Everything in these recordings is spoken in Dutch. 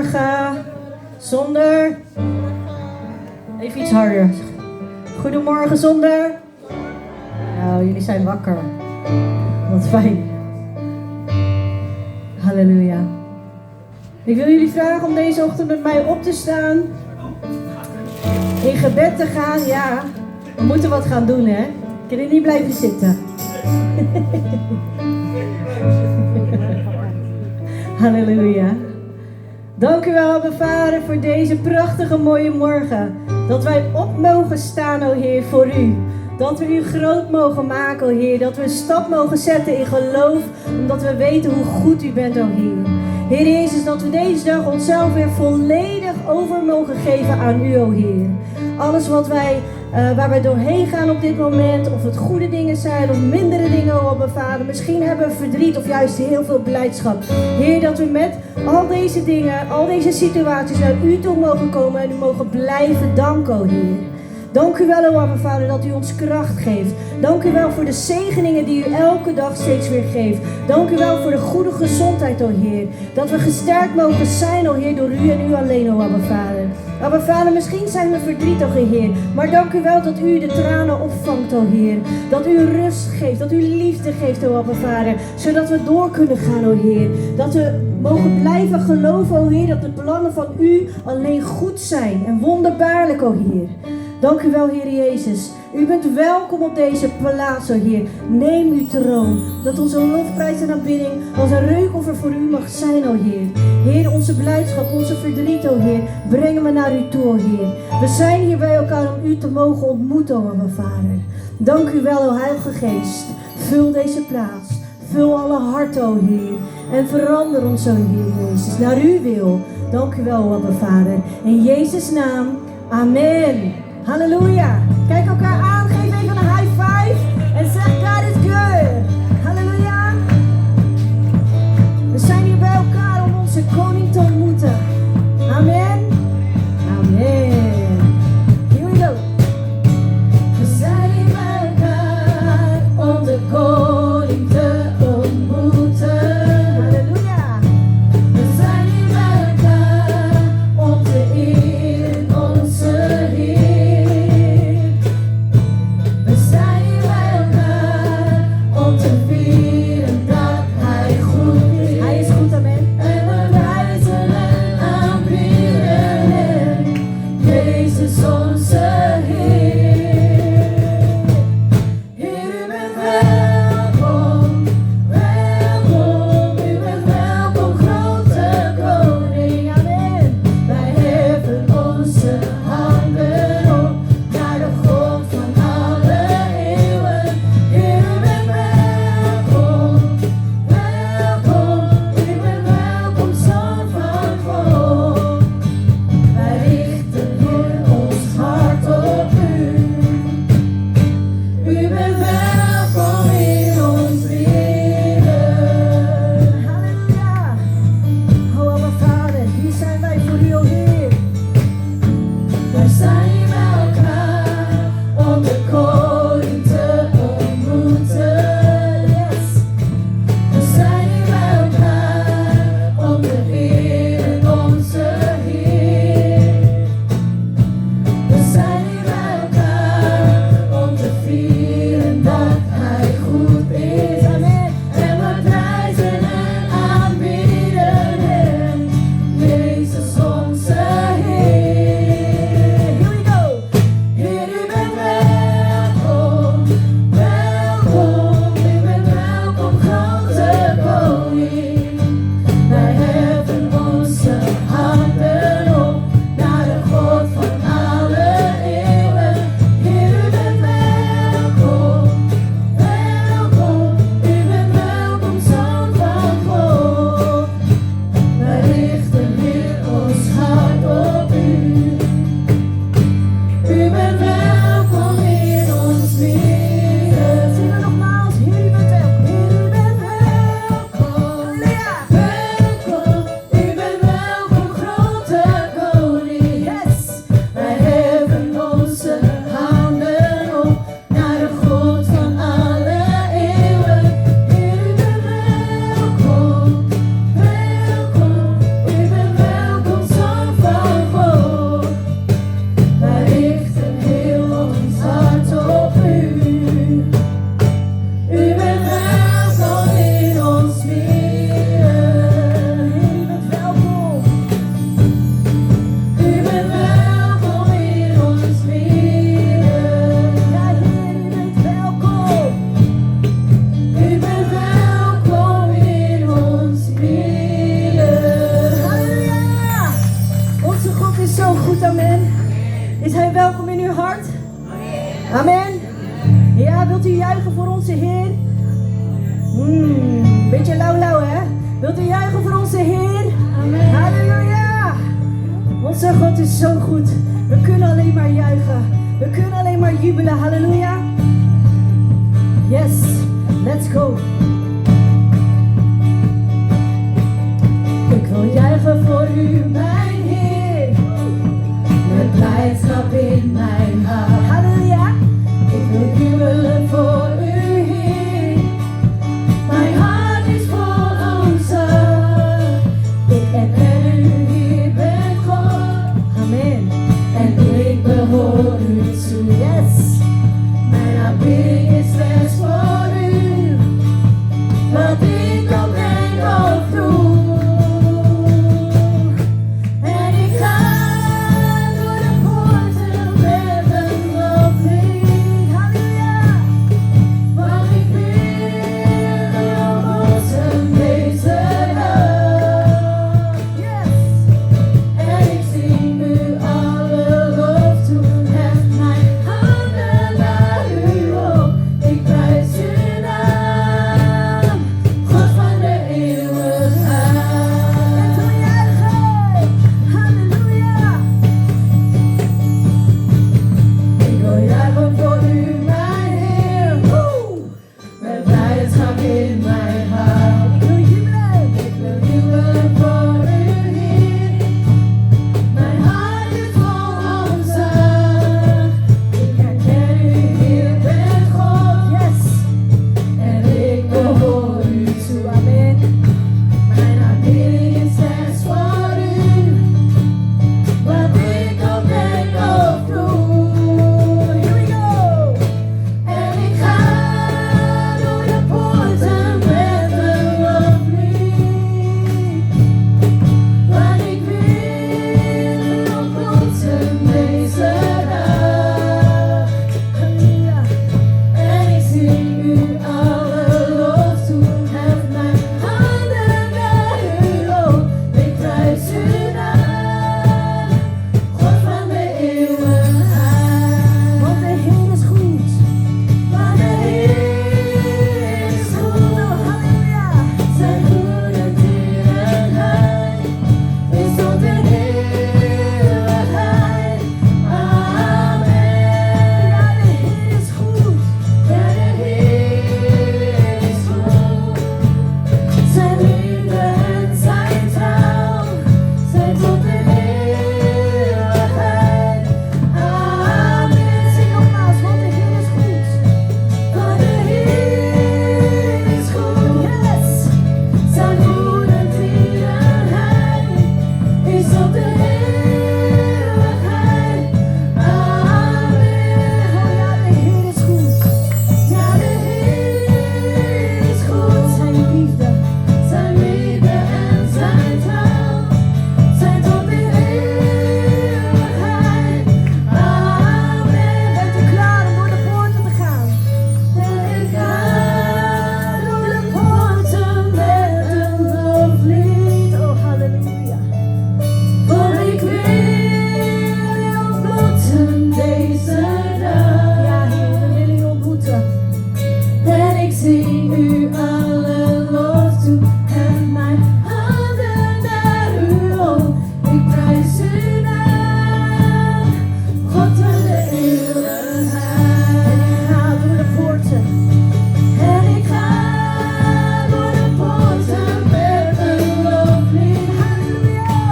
Goedemorgen. Zonder. Even iets harder. Goedemorgen zonder. Nou, jullie zijn wakker. Wat fijn. Halleluja. Ik wil jullie vragen om deze ochtend met mij op te staan. In gebed te gaan. Ja, we moeten wat gaan doen, hè. Kunnen niet blijven zitten. Halleluja. Dank u wel, Abba Vader, voor deze prachtige mooie morgen. Dat wij op mogen staan, o Heer, voor u. Dat we u groot mogen maken, o Heer. Dat we een stap mogen zetten in geloof, omdat we weten hoe goed u bent, o Heer. Heer Jezus, dat we deze dag onszelf weer volledig over mogen geven aan u, o Heer. Alles wat wij, waar wij doorheen gaan op dit moment, of het goede dingen zijn of mindere dingen, o Abba Vader. Misschien hebben we verdriet of juist heel veel blijdschap. Heer, dat we met al deze dingen, al deze situaties naar u toe mogen komen en u mogen blijven danken, o Heer. Dank u wel, o Abba Vader, dat u ons kracht geeft. Dank u wel voor de zegeningen die u elke dag steeds weer geeft. Dank u wel voor de goede gezondheid, o Heer. Dat we gesterkt mogen zijn, o Heer, door u en u alleen, o Abba Vader. Abba Vader, misschien zijn we verdrietig, o Heer. Maar dank u wel dat u de tranen opvangt, o Heer. Dat u rust geeft, dat u liefde geeft, o Abba Vader. Zodat we door kunnen gaan, o Heer. Dat we mogen blijven geloven, o Heer, dat de plannen van u alleen goed zijn en wonderbaarlijk, o Heer. Dank u wel, Heer Jezus. U bent welkom op deze plaats, o Heer. Neem uw troon. Dat onze lofprijs en aanbidding als een reukoffer voor u mag zijn, o Heer. Heer, onze blijdschap, onze verdriet, o Heer, brengen we naar u toe, o Heer. We zijn hier bij elkaar om u te mogen ontmoeten, o Abba Vader. Dank u wel, o Heilige Geest. Vul deze plaats. Vul alle harten, o Heer. En verander ons, o Heer Jezus, naar uw wil. Dank u wel, o Abba Vader. In Jezus' naam. Amen. Halleluja. Kijk elkaar aan, geef even een high five en zeg God is good. Halleluja. We zijn hier bij elkaar om onze koning te ontmoeten. Amen. Amen. Here we go. We zijn hier bij elkaar om de koning te ontmoeten. Halleluja. We zijn hier bij elkaar om te eren onze Heer. Amen. Ja, wilt u juichen voor onze Heer? Beetje lauw, hè? Wilt u juichen voor onze Heer? Amen. Halleluja. Onze God is zo goed. We kunnen alleen maar juichen. We kunnen alleen maar jubelen. Halleluja. Yes, let's go. Ik wil juichen voor u, mijn Heer. Met blijdschap in mijn hart. Halleluja. Ik wil jubelen voor u, Heer. Mijn hart is vol ontzag. Ik erken u, Heer, bent God. Amen. En ik behoor u toe. Yes. Mijn aanbidding is slechts voor u. Wat ik ook denk of doe. En ik ga door de poorten met een loflied. Halleluja. Want ik wil op onze meester af. Yes. En ik zing u alle lof toe. Hef mijn handen naar u op. Ik prijs uw naam, God van de eeuwigheid. En toen juichen, halleluja. Ik wil juichen voor u, mijn Heer. Met blijdschap in mijn hart. Ik wil jubelen voor u, Heer. Mijn hart is vol ontzag. Ik herken u, Heer, bent God. Yes. En ik behoor u toe. Amen. Mijn aanbidding is slechts voor u. Wat ik ook denk of doe. Here we go. En ik ga door de poorten met een loflied. Want ik wil op onze meester af. Halleluja. En ik zing u alle lof toe. Hef mijn handen naar u op. Ik prijs uw naam, God van de eeuwigheid. Want de Heer is goed. Want de Heer is goed. Oh, halleluja. Zijn goede tierenheid is tot in eeuwigheid. Amen. Ja, de Heer is goed. Ja, de Heer is goed. Zijn liefde en zijn trouw zijn tot in eeuwigheid. Amen. Zing nogmaals, want de Heer is goed. Want de Heer is goed. Yes. Zijn goede tierenheid is tot in eeuwigheid. Amen. Oh ja, de Heer is goed. Ja, de Heer is goed. Zijn liefde en zijn trouw zijn tot in eeuwigheid. Amen. Bent u klaar om door de poorten te gaan? En ik ga door de poorten met een loflied. Oh, halleluja. Want ik wil ontmoeten deze dag. Ja, Heer, we willen u ontmoeten. En ik zing u alle lof toe. En mijn handen naar u op. Ik prijs uw naam, God van de eeuwigheid. En ik ga door de poorten. En ik ga door de poorten met een loflied. Halleluja.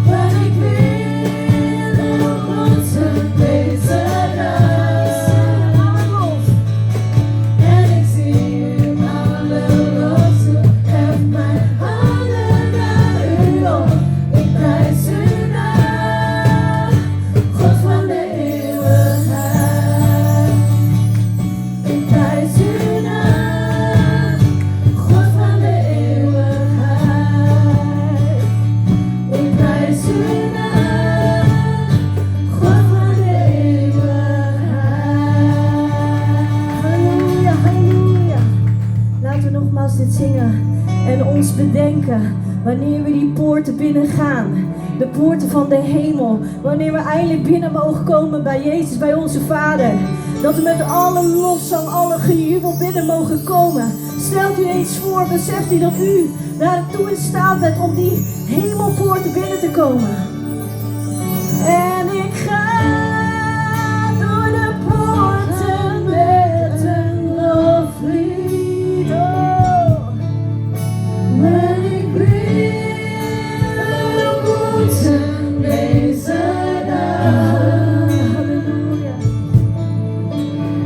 Want ik wil ontmoeten deze dag. En ik zing u alle lof toe. Hef mijn handen naar u op. Ik prijs uw naam, God van de eeuwigheid. Ik prijs uw naam, God van de eeuwigheid. Ik prijs uw naam, God van de eeuwigheid. Halleluja, halleluja. Laten we nogmaals dit zingen en ons bedenken wanneer we die poorten binnen gaan. de poorten van de hemel. Wanneer we eindelijk binnen mogen komen bij Jezus, bij onze Vader. Dat we met alle lofzang, alle gejubel binnen mogen komen. Stelt u eens voor, beseft u dat u daartoe in staat bent om die hemelpoorten binnen te komen. En ik ga door de poorten met een loflied. Maar ik wil moeten deze dag. Halleluja.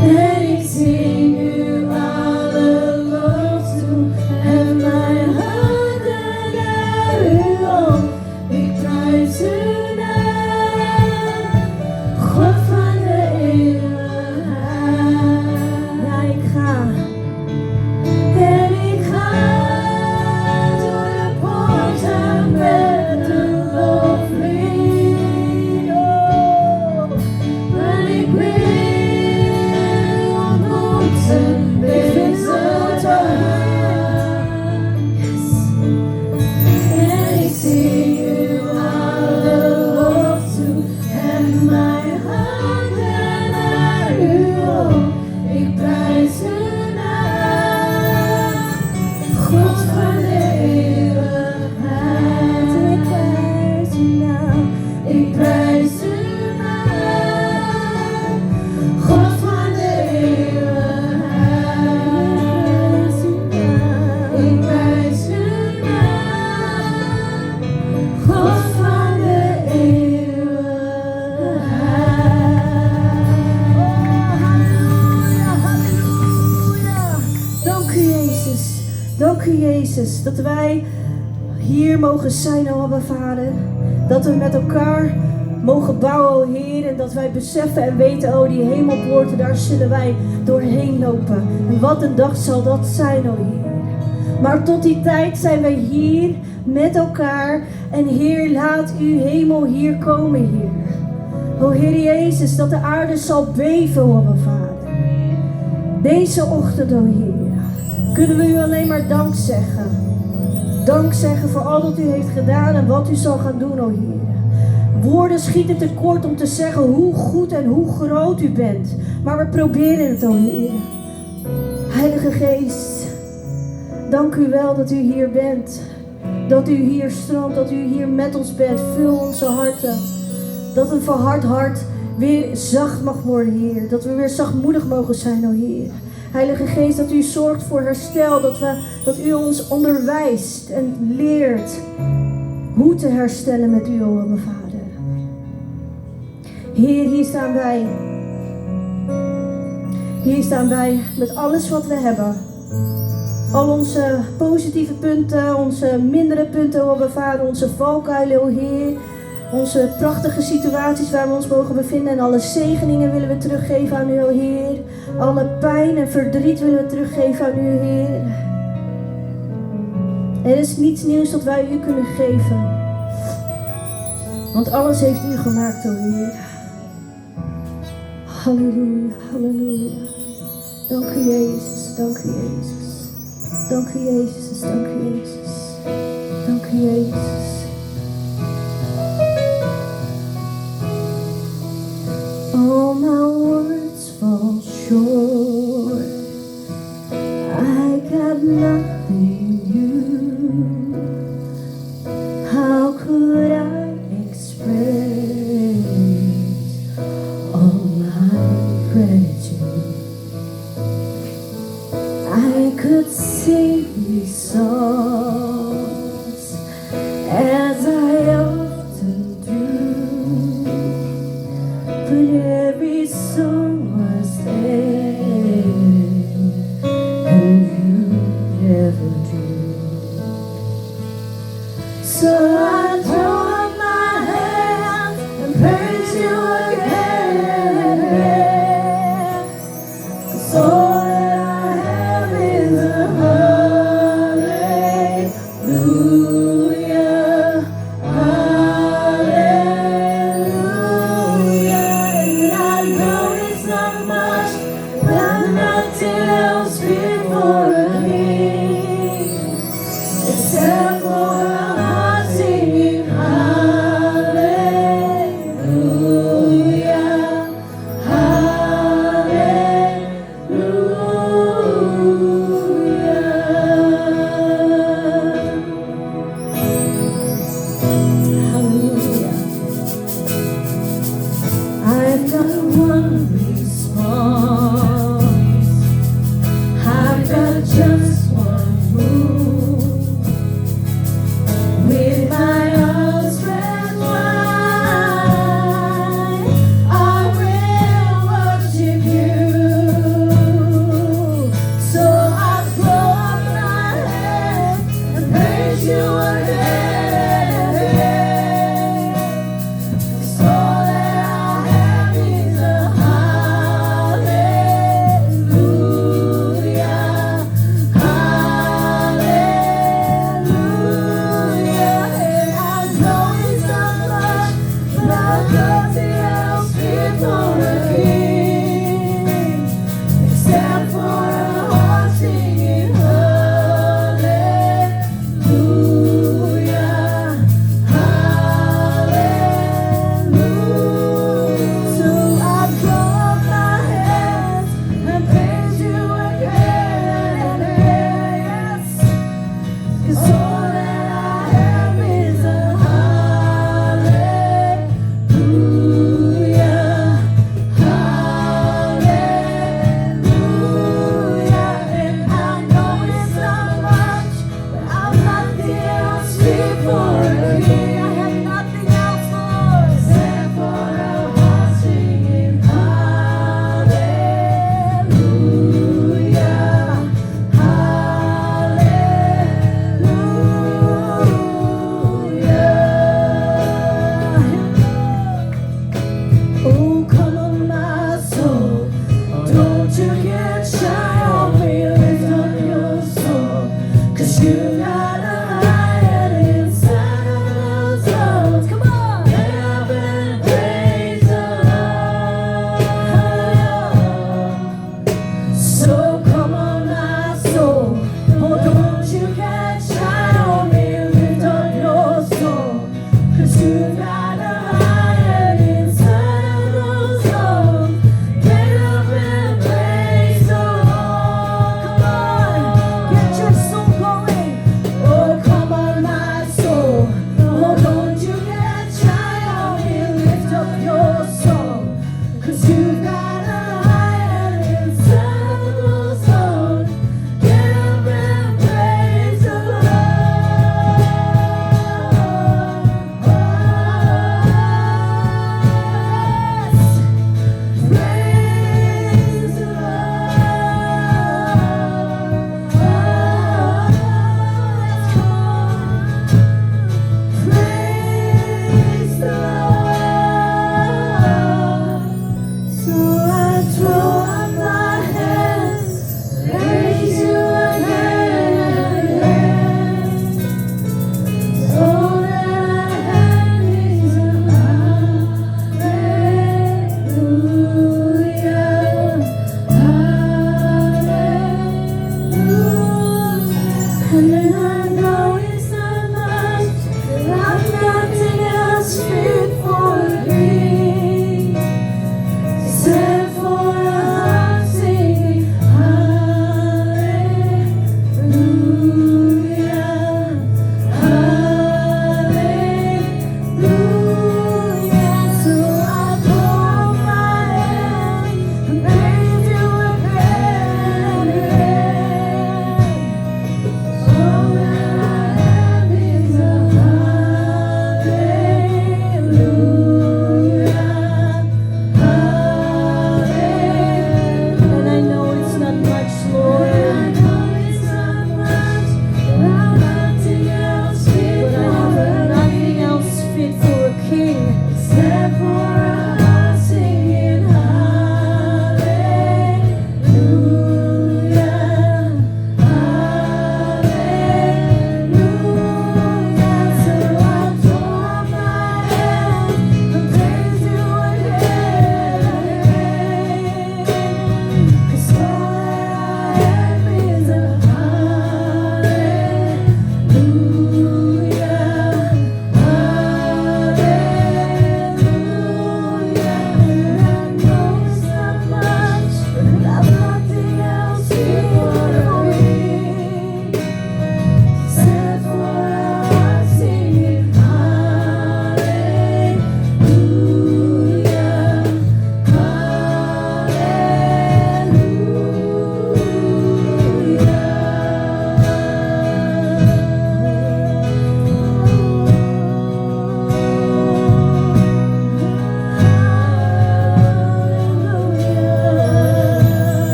En ik zing u alle lof toe. En mijn handen naar u op. Ik prijs u. Jezus, dat wij hier mogen zijn, o Abba Vader. Dat we met elkaar mogen bouwen, o Heer. En dat wij beseffen en weten, o die hemelpoorten, daar zullen wij doorheen lopen. En wat een dag zal dat zijn, o Heer. Maar tot die tijd zijn wij hier met elkaar. En Heer, laat uw hemel hier komen, Heer. O Heer Jezus, dat de aarde zal beven, o Abba Vader. Deze ochtend, o Heer, kunnen we u alleen maar dank zeggen. Dank zeggen voor al wat u heeft gedaan en wat u zal gaan doen, o Heer. Woorden schieten tekort om te zeggen hoe goed en hoe groot u bent. Maar we proberen het, o Heer. Heilige Geest, dank u wel dat u hier bent. Dat u hier stroomt, dat u hier met ons bent. Vul onze harten. Dat een verhard hart weer zacht mag worden, Heer. Dat we weer zachtmoedig mogen zijn, o Heer. Heilige Geest, dat u zorgt voor herstel, dat u ons onderwijst en leert hoe te herstellen met u, o mijn Vader. Heer, hier staan wij. Hier staan wij met alles wat we hebben. Al onze positieve punten, onze mindere punten, o mijn Vader, onze valkuilen, o Heer. Onze prachtige situaties waar we ons mogen bevinden en alle zegeningen willen we teruggeven aan u, o Heer. Alle pijn en verdriet willen we teruggeven aan u, Heer. Er is niets nieuws dat wij u kunnen geven. Want alles heeft u gemaakt, o Heer. Halleluja, halleluja. Dank u, Jezus, dank u, Jezus. Dank u, Jezus, dank u, Jezus. Dank u, Jezus. All my words fall short. I got nothing new. How could I express all my gratitude? I could sing these songs and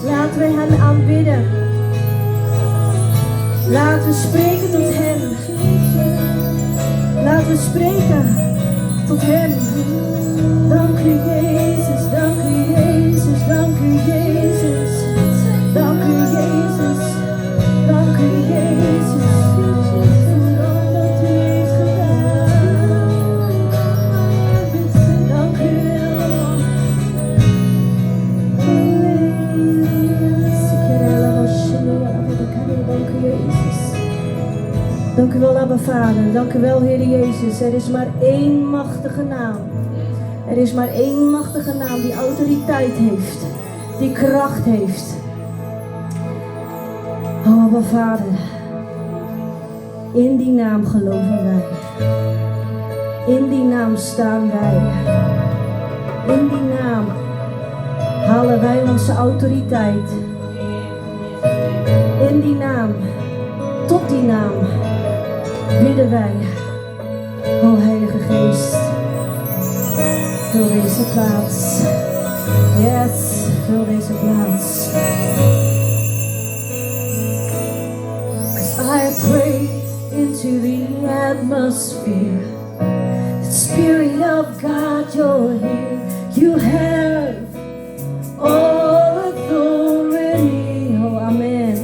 Laten we hem aanbidden. Laten we spreken tot hem. Laten we spreken tot hem. Dank u Jezus, dank u Jezus, dank u Jezus. Dank u Jezus, dank u Jezus. Dank u wel, Abba Vader. Dank u wel, Heer Jezus. Er is maar één machtige naam. Er is maar één machtige naam die autoriteit heeft. Die kracht heeft. Oh, Abba Vader. In die naam geloven wij. In die naam staan wij. In die naam halen wij onze autoriteit. In die naam, tot die naam, bidden wij. O Heilige Geest, vul deze plaats. Yes, vul deze plaats. 'Cause I pray into the atmosphere. The Spirit of God, you're here. You have all authority. Oh, amen.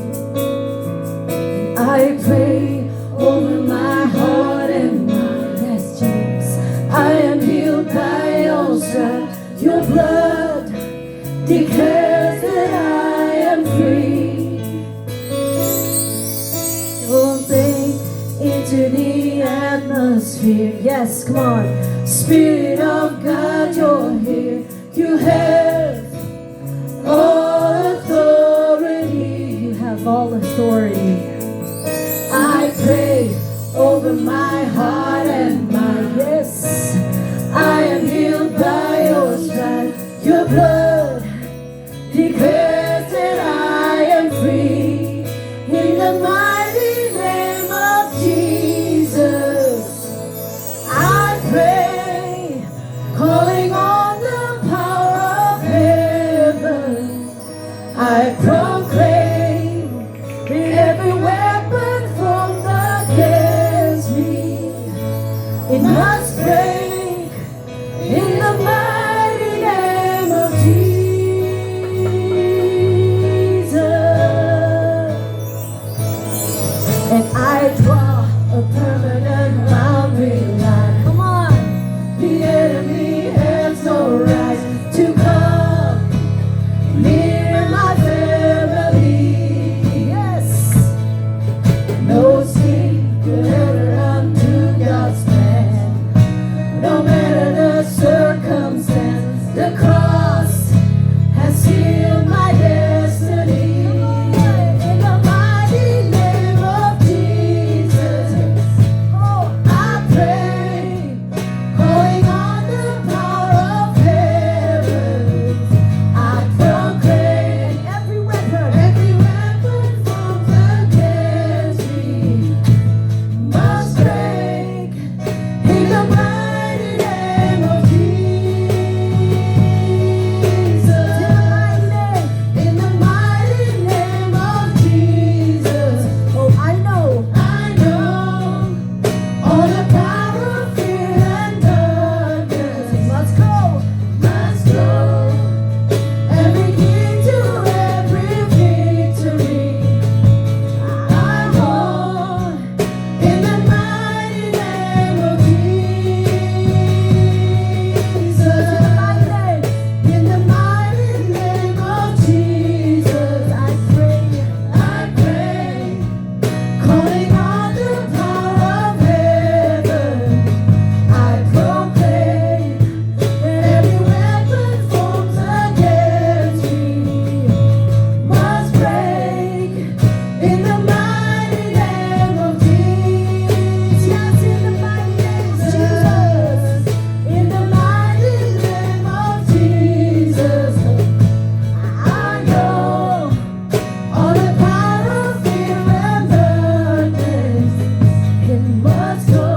I pray over my heart and mind. Yes, Jesus. I am healed by your stripes. Your blood declares that I am free. Your faith into the atmosphere. Yes, come on. Spirit of God, you're here. You have all authority. You have all authority. I pray over my heart and mind. Yes, I am healed by your stripes. Your blood declares that I am free. In the mighty name of Jesus, I pray, calling on the power of heaven. I proclaim that every weapon formed against me, it must break in the mighty name of Jesus. And I draw a permanent boundary line. Come on. The enemy has no right to come near my family. Yes. No sin could ever undo God's plan. No matter the circumstance, the cross has sealed my destiny. In the mighty name of Jesus, oh, I pray, calling on the power of heaven. I proclaim every weapon formed against me must break in the mighty name of Jesus. In the mighty name of Jesus. Oh, I know all the power of fear and darkness must go. Every key to every victory I hold in the mighty name of Jesus. In the mighty name of Jesus, I pray, calling on the power of heaven. I proclaim that every weapon formed against me must break in the mighty name of Jesus. Yes, in the mighty name of Jesus. In the mighty name of Jesus. I know all the power of fear and darkness, it must go.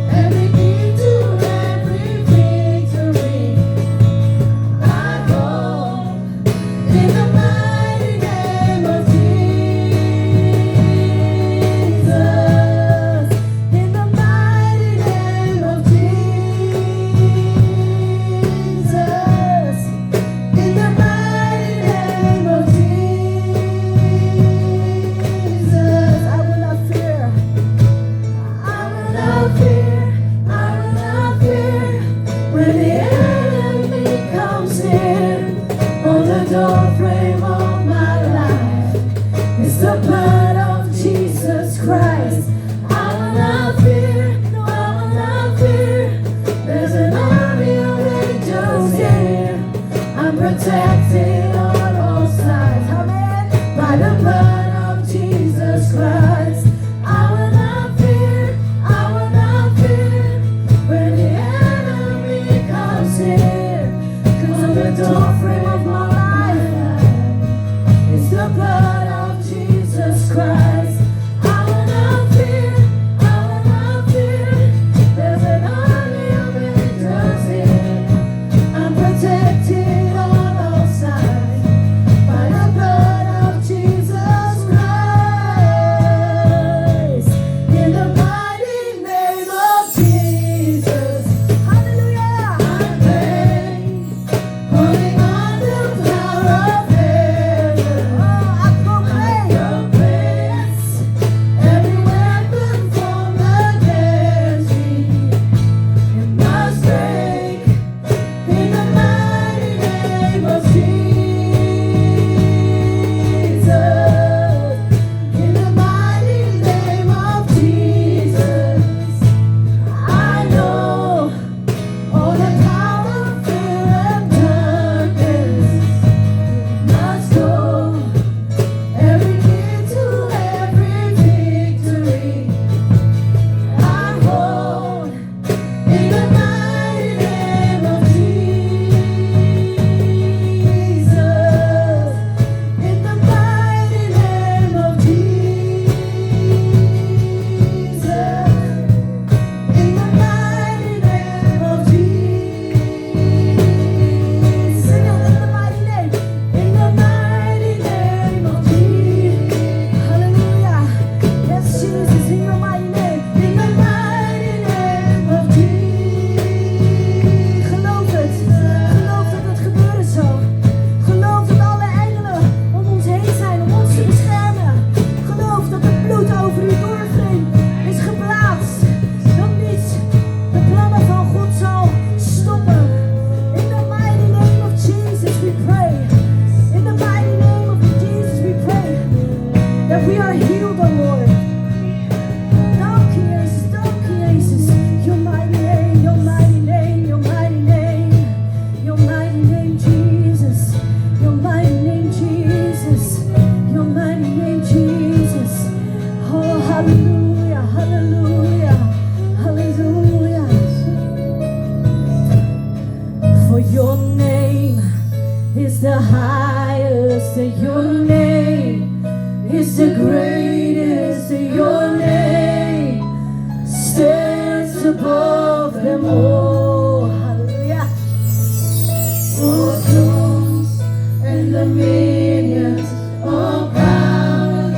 Every key to every victory I hold in the mighty name of Jesus. In the mighty name of Jesus. In the mighty name of Jesus. I will not fear. I will not fear. I will not fear when the enemy comes in. On the doorframe of my life is the blood of Jesus Christ. I will not fear. No, I will not fear. There's an army of angels here. I'm protected on all sides. Amen. By the blood of Jesus Christ. I will not fear. I will not fear when the enemy comes in. 'Cause on the doorframe is the highest, your name is the greatest, your name stands above them all. Hallelujah. All thrones and dominions, all power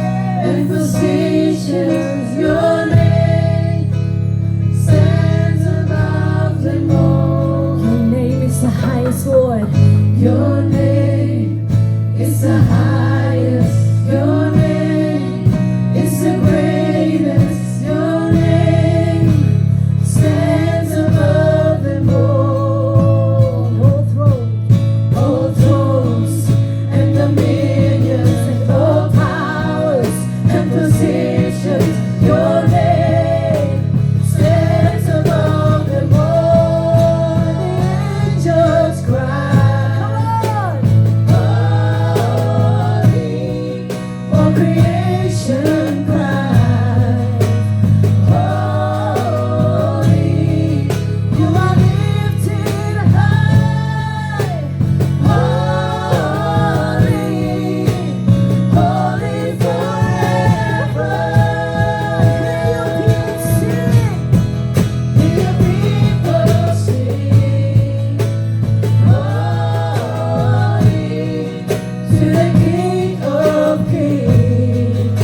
and positions, your name stands above them all. Your name is the highest, Lord. Your name is the highest. Your name is the greatest. Your name stands above them all. All thrones and dominions and all powers and positions. Your name stands above them all. The angels cry. Creation cries, holy, you are lifted high, holy, holy forever. Hear your people sing, holy, to the King of Kings.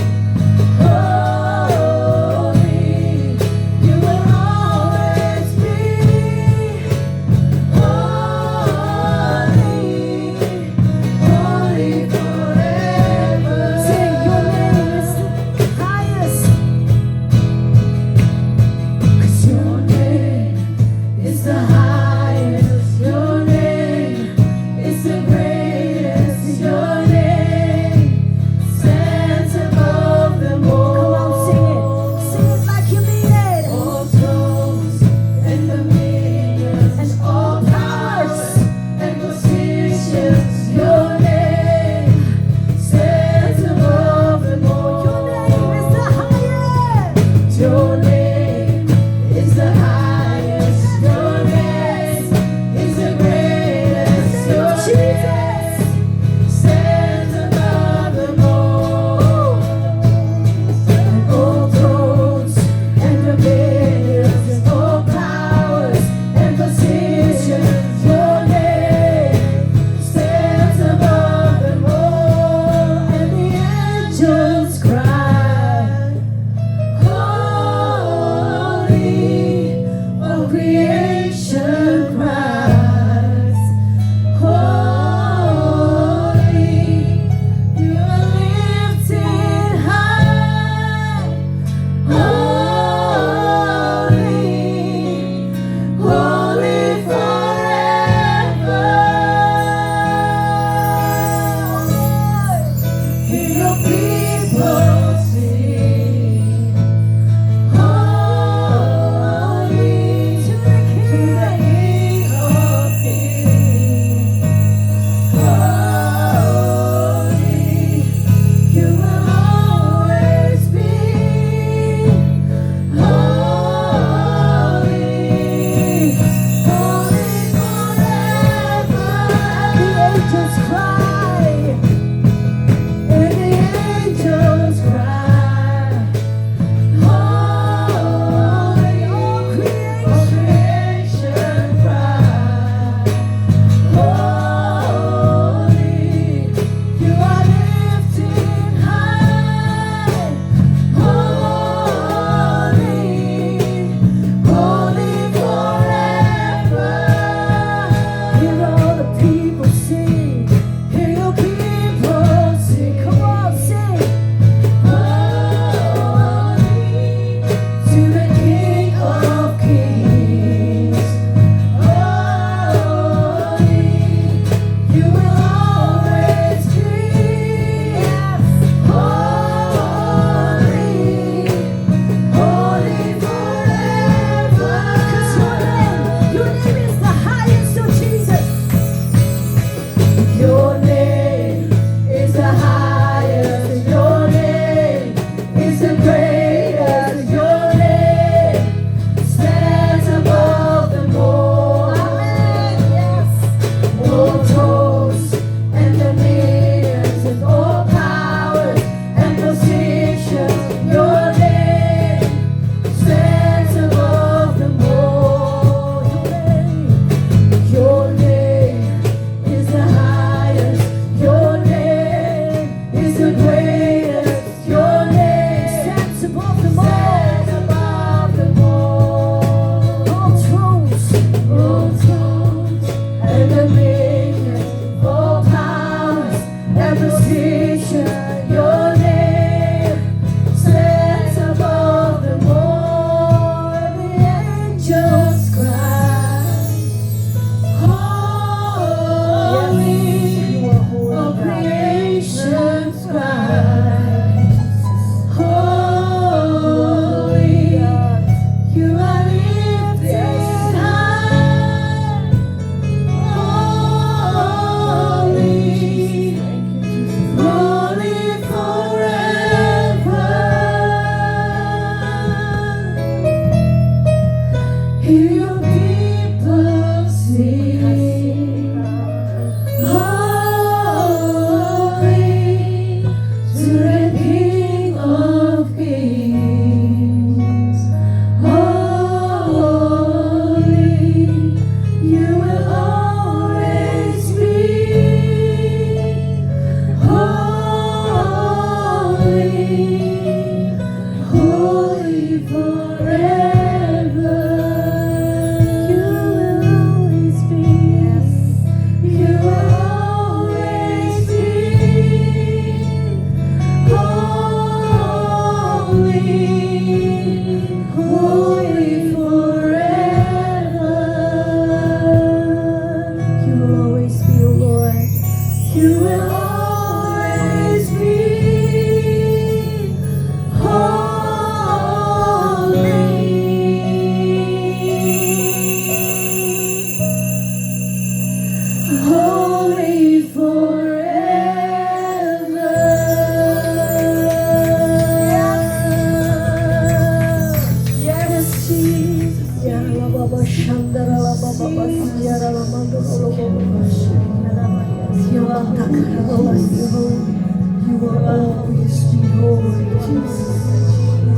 Your name is the highest, your name is the greatest, your name stands above them all. And all thrones and dominions and all powers and positions, your name stands above them all. And the angels cry. Creation cries, holy, you are lifted high, holy, holy forever. Hear your people sing, Hear all the people sing, hear your people You will always be holy. Holy forever. Yes, Jesus. Ya la baba shandara la baba basiyara la mandoro la baba shindara la ya takara la basiyo. You will always be holy, Jesus.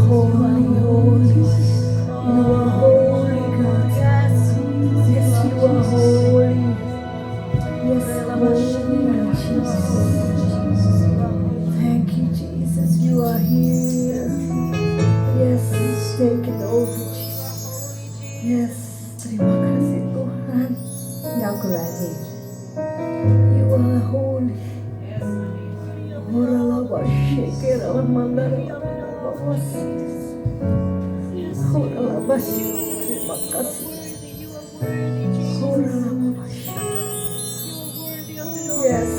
Holy, holy. You are holy, God. Yes, you are holy. Yes, Lord Jesus. Thank you, Jesus. You are here. Yes, take it over, Jesus. Yes, terima kasih Tuhan. Dank u wel, Heer. You are holy. Orala bashekera mandara babasi. Orala basi. Terima kasih. Orala bashi. Yes,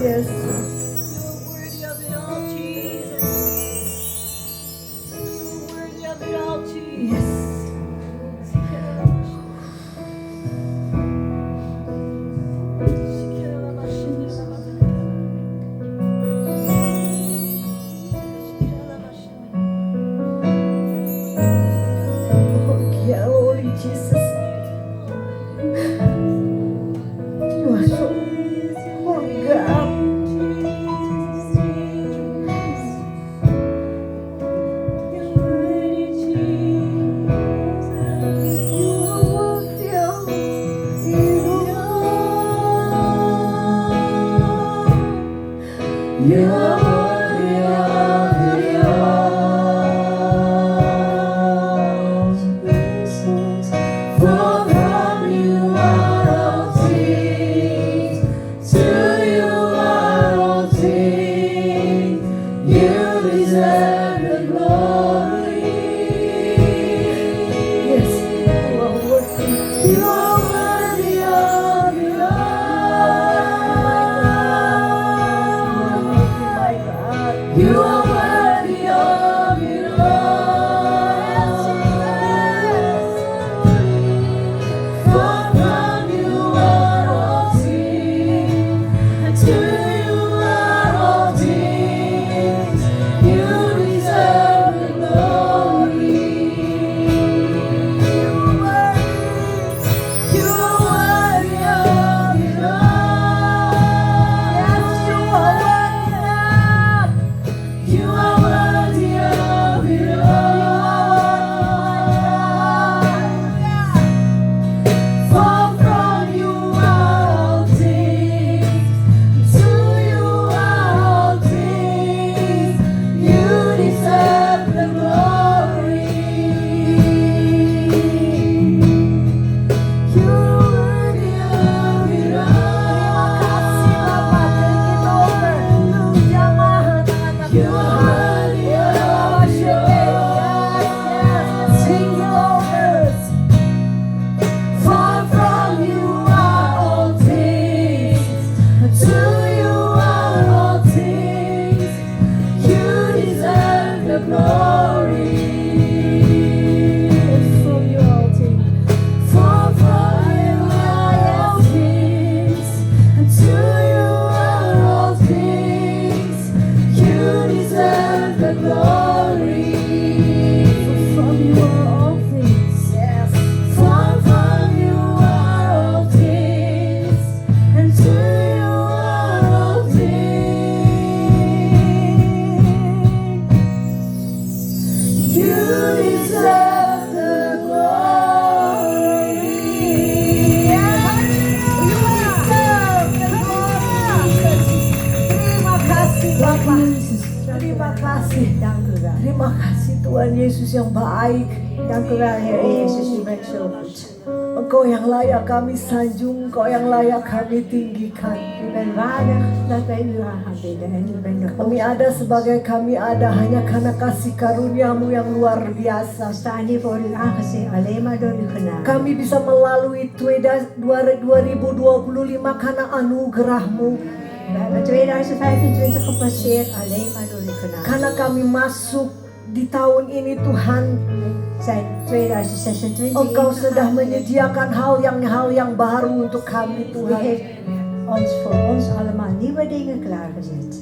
yes. Yes. Holy Jesus. You are so holy, God. You are worthy of it all. You are worthy of it all. For from you are all things, to you are all things. You deserve the glory. Yes, you are worthy. You are worthy of it all. You are worthy of it all. For from you are all things, and to you are all things. You deserve the glory. You are worthy of it all. Yes, you are worthy. You are worthy of it all. For from you are all things, to you are all things. You deserve the glory. You are worthy of it all. You are worthy of it all. Sing it over. For from you are all things, to you are all things. You deserve the glory. From you are all things. For from you are all things, and to you are all things. You deserve the glory. From you are all things. Yes. For from you are all things, and to you are all things. You deserve the glory. You deserve the glory. Terima kasih Bapa. Terima kasih. Dank u wel. Terima kasih Tuhan Yesus yang baik. Dank u wel, Heer Jezus. U bent zo goed. Engkau yang layak kami sanjung, Engkau yang layak kami tinggikan. U bent waardig dat wij u aan gaan bidden. En u bent de Kami grootste. ada sebagai kami ada hanya karena kasih karuniamu yang luar biasa. We staan hier voor uw aangezicht alleen maar door uw genade. Kami bisa melalui 2025 karena anugerahmu. We hebben 2025 gepasseerd alleen maar door die genade. Karena kami masuk di tahun ini Tuhan, Zijn 2026 Engkau sudah ingegaan. menyediakan hal yang baru untuk kami U Tuhan. heeft voor ons allemaal nieuwe dingen klaargezet.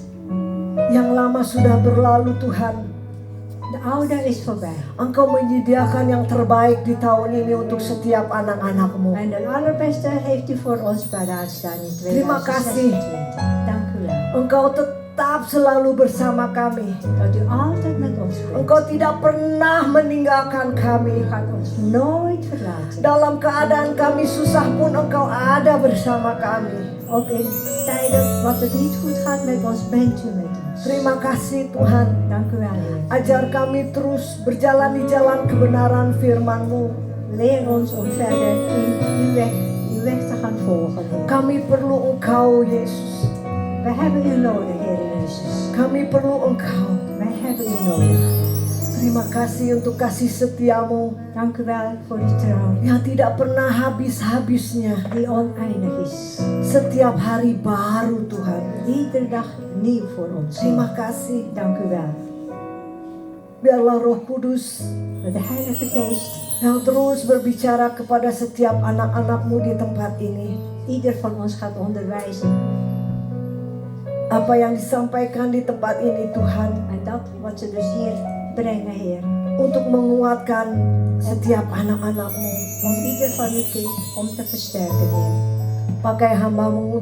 Yang lama sudah berlalu Tuhan. De oude is voorbij. Engkau menyediakan yang terbaik di tahun ini untuk setiap anak-anak-Mu. En de allerbeste heeft u voor ons paraat staan in Terima kasih. 2026. Dank u wel. Engkau tetap selalu bersama kami. Dat u altijd met ons bent. Engkau tidak pernah meninggalkan U kami. gaat ons nooit verlaten. Dalam keadaan kami susah pun Engkau ada bersama kami. Ook in tijden wat het niet goed gaat met ons, bent u met ons. Terima kasih Tuhan. Dank u wel, Heer. Ajar kami terus berjalan di jalan kebenaran firman-Mu. Leer ons om verder in uw weg te gaan volgen, Heer. Kami perlu Engkau Yesus. Wij hebben u nodig, Heer Jezus. Kami perlu Engkau. Wij hebben u nodig. Terima kasih untuk kasih setiamu Dank u wel voor uw trouw, yang tidak pernah habis-habisnya. die oneindig is. Setiap hari baru Tuhan. Iedere dag nieuw voor ons. Terima kasih. Dank u wel. Biarlah Roh Kudus Dat de Heilige Geest yang terus berbicara kepada setiap anak-anak-Mu di tempat ini. ieder van ons gaat onderwijzen. Apa yang disampaikan di tempat ini Tuhan. En dat wat ze dus hier brengen, Heer. Untuk menguatkan setiap anak-anak-Mu. Om ieder van uw kind om te versterken, Heer. Pakai hamba-Mu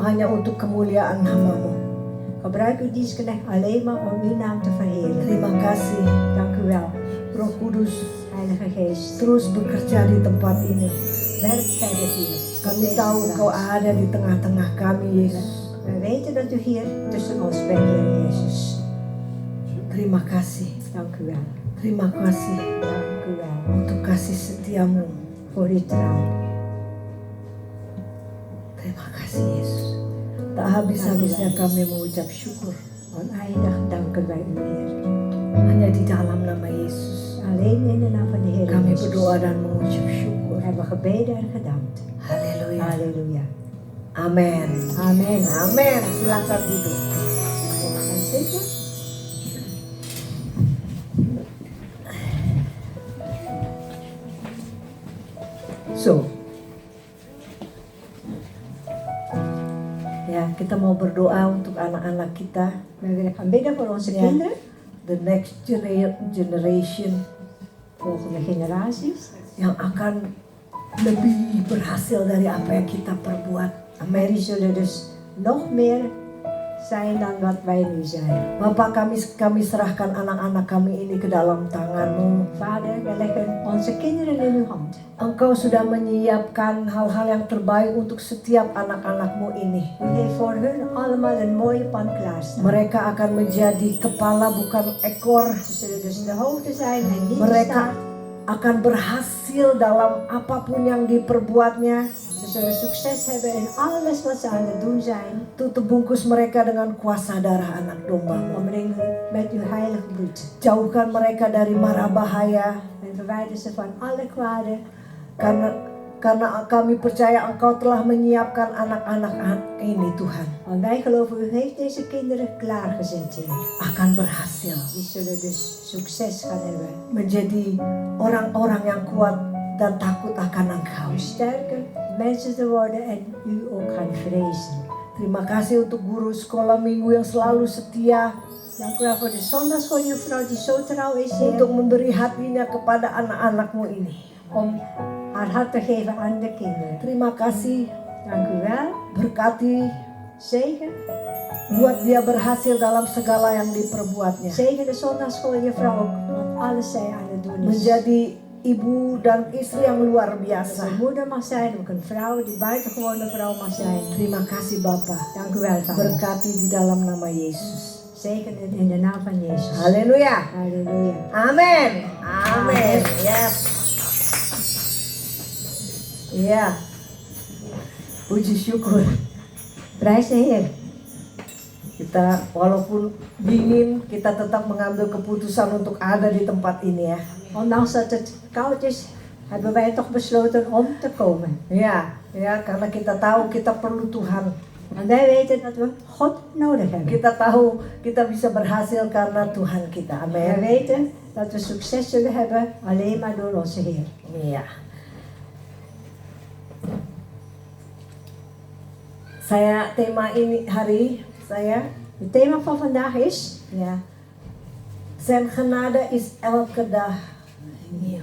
hanya untuk kemuliaan nama-Mu. Gebruik uw dienstknecht alleen maar om uw naam te verheerlijken. Terima kasih. Dank u wel, Roh Kudus Heilige Geest. terus bekerja di tempat ini. Werk verder hier. Kami tahu Engkau ada di tengah-tengah kami Yesus. We weten dat u hier tussen ons bent, Heer Jezus. Terima kasih. Dank u wel. Terima kasih Dank u wel untuk kasih setiamu. voor uw trouw. Terima kasih Yesus. Tak habis-habisnya kami mengucap syukur. Oneindig danken wij u, Heer. Hanya di dalam nama Yesus. Alleen in de naam van de Heer Kami Jezus. berdoa dan mengucap syukur. We hebben gebeden en gedankt. Haleluya. Halleluja. Amin. Amen. Amin. Silakan duduk. Gaan zitten. So. Ya, kita mau berdoa untuk anak-anak kita. We willen gaan bidden voor onze Ja. kinderen, The next generation volgende generaties. yang akan lebih berhasil dari apa yang kita perbuat. Maar Amin. die zullen dus nog meer zijn dan wat wij nu zijn. Bapak kami serahkan anak-anak kami ini ke dalam tangan-Mu. Vader, we leggen onze kinderen in uw hand. Engkau sudah menyiapkan hal-hal yang terbaik untuk setiap anak-anak-Mu ini. U heeft voor hun allemaal een mooie pan klaarstaan. Mereka akan menjadi kepala bukan ekor. Ze zullen dus de hoogte zijn en niet de Mereka staart. akan berhasil dalam apapun yang diperbuatnya. Ze zullen succes hebben in alles wat ze aan het doen zijn. Tutup bungkus mereka dengan kuasa darah anak domba-Mu. Omring hen met uw heilig bloed. Jauhkan mereka dari mara bahaya. En verwijder ze van alle kwade. Karena kami percaya Engkau telah menyiapkan anak-anak ini Tuhan. Want wij geloven, u heeft deze kinderen klaargezet, Heer. Akan berhasil. Die zullen dus succes gaan hebben. Menjadi orang-orang yang kuat dan takut akan Engkau. Om sterke mensen te worden en u ook gaan vrezen. Terima kasih untuk guru sekolah minggu yang selalu setia. Dank u wel voor de zondagschooljuffrouw die zo trouw is, Heer. Untuk memberi hatinya kepada anak-anak-Mu ini. Om haar hart te geven aan de kinderen. Terima kasih. Dank u wel. Berkati. Zegen. Buat dia berhasil dalam segala yang diperbuatnya. Zegen de zondagschooljuffrouw ook. Want alles zij aan het doen is. Menjadi ibu dan istri yang luar Als biasa. een moeder mag zijn, ook een vrouw die buitengewone vrouw mag zijn. Terima kasih Bapa. Dank u wel, Vader. Berkati di dalam nama Yesus. Zegen in de naam van Jezus. Haleluya. Halleluja. Amin. Amin. Yes. Iya. Puji syukur. Prijs de Heer. Kita walaupun dingin, kita tetap mengambil keputusan untuk ada di tempat ini ya. Ondanks dat het koud is, hebben wij toch besloten om te komen. Ya, karena kita tahu kita perlu Tuhan. Want wij weten dat we God nodig hebben. Kita tahu kita bisa berhasil karena Tuhan kita. Wij Amin. weten dat we succes zullen hebben alleen maar door onze Heer. Iya. Tema ini hari saya, Het thema van vandaag is, ya, zijn genade is elke dag nieuw.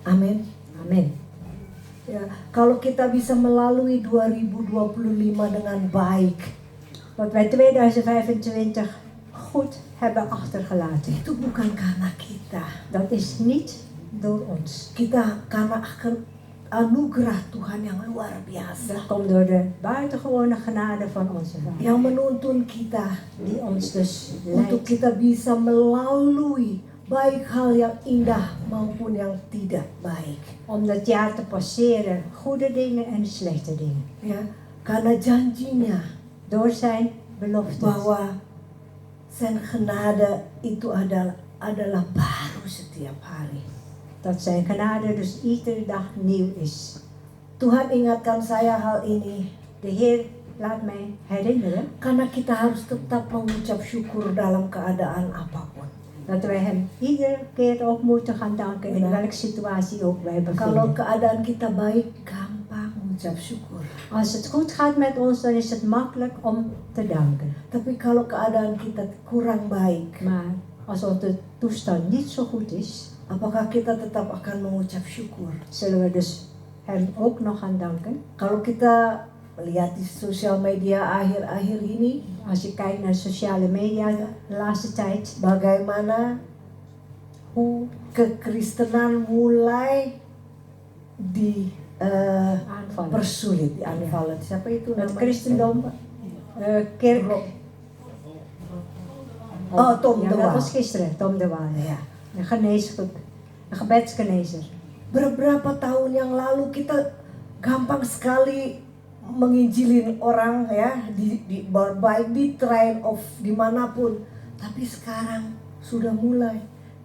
Amin. amen. Ya, kalau kita bisa melalui 2025 dengan baik, Wat wij 2025 goed hebben achtergelaten. itu bukan karena kita. Dat is niet door ons. Kita karena akan anugerah Tuhan yang luar biasa. Dat komt door de buitengewone genade van onze Vader. Yang menuntun kita Die ons dus untuk leidt. kita bisa melalui baik hal yang indah maupun yang tidak baik. Om dat jaar te passeren. Goede dingen en slechte dingen. Ya, karena janjinya Door zijn beloftes. bahwa zijn genade itu adalah baru setiap hari. Dat zijn genade dus iedere dag nieuw is. Tuhan ingatkan saya hal ini De Heer laat mij herinneren karena kita harus tetap mengucap syukur dalam keadaan apapun. dat wij Hem iedere keer ook moeten gaan danken in Ja. welke situatie ook wij Kalau bevinden. keadaan kita baik, gampang mengucap syukur. Als het goed gaat met ons, dan is het makkelijk om te danken. Tapi kalau keadaan kita kurang baik, Maar als onze toestand niet zo goed is, apakah kita tetap akan mengucap syukur? zullen we dus Hem ook nog gaan danken. Kalau kita melihat di sosial media akhir-akhir ini, Als je kijkt naar sociale media de laatste tijd, bagaimana hoe kekristenan mulai aanvallen. dipersulit, dianvallen. Siapa itu Het namanya? christendom, kerk. Oh, Tom ja, de dat Waal. was gisteren, Tom de Waal. Ya. Een gebedsgenezer. Beberapa tahun yang lalu kita gampang sekali menginjilin orang ya di baik di train of dimanapun. Tapi sekarang sudah mulai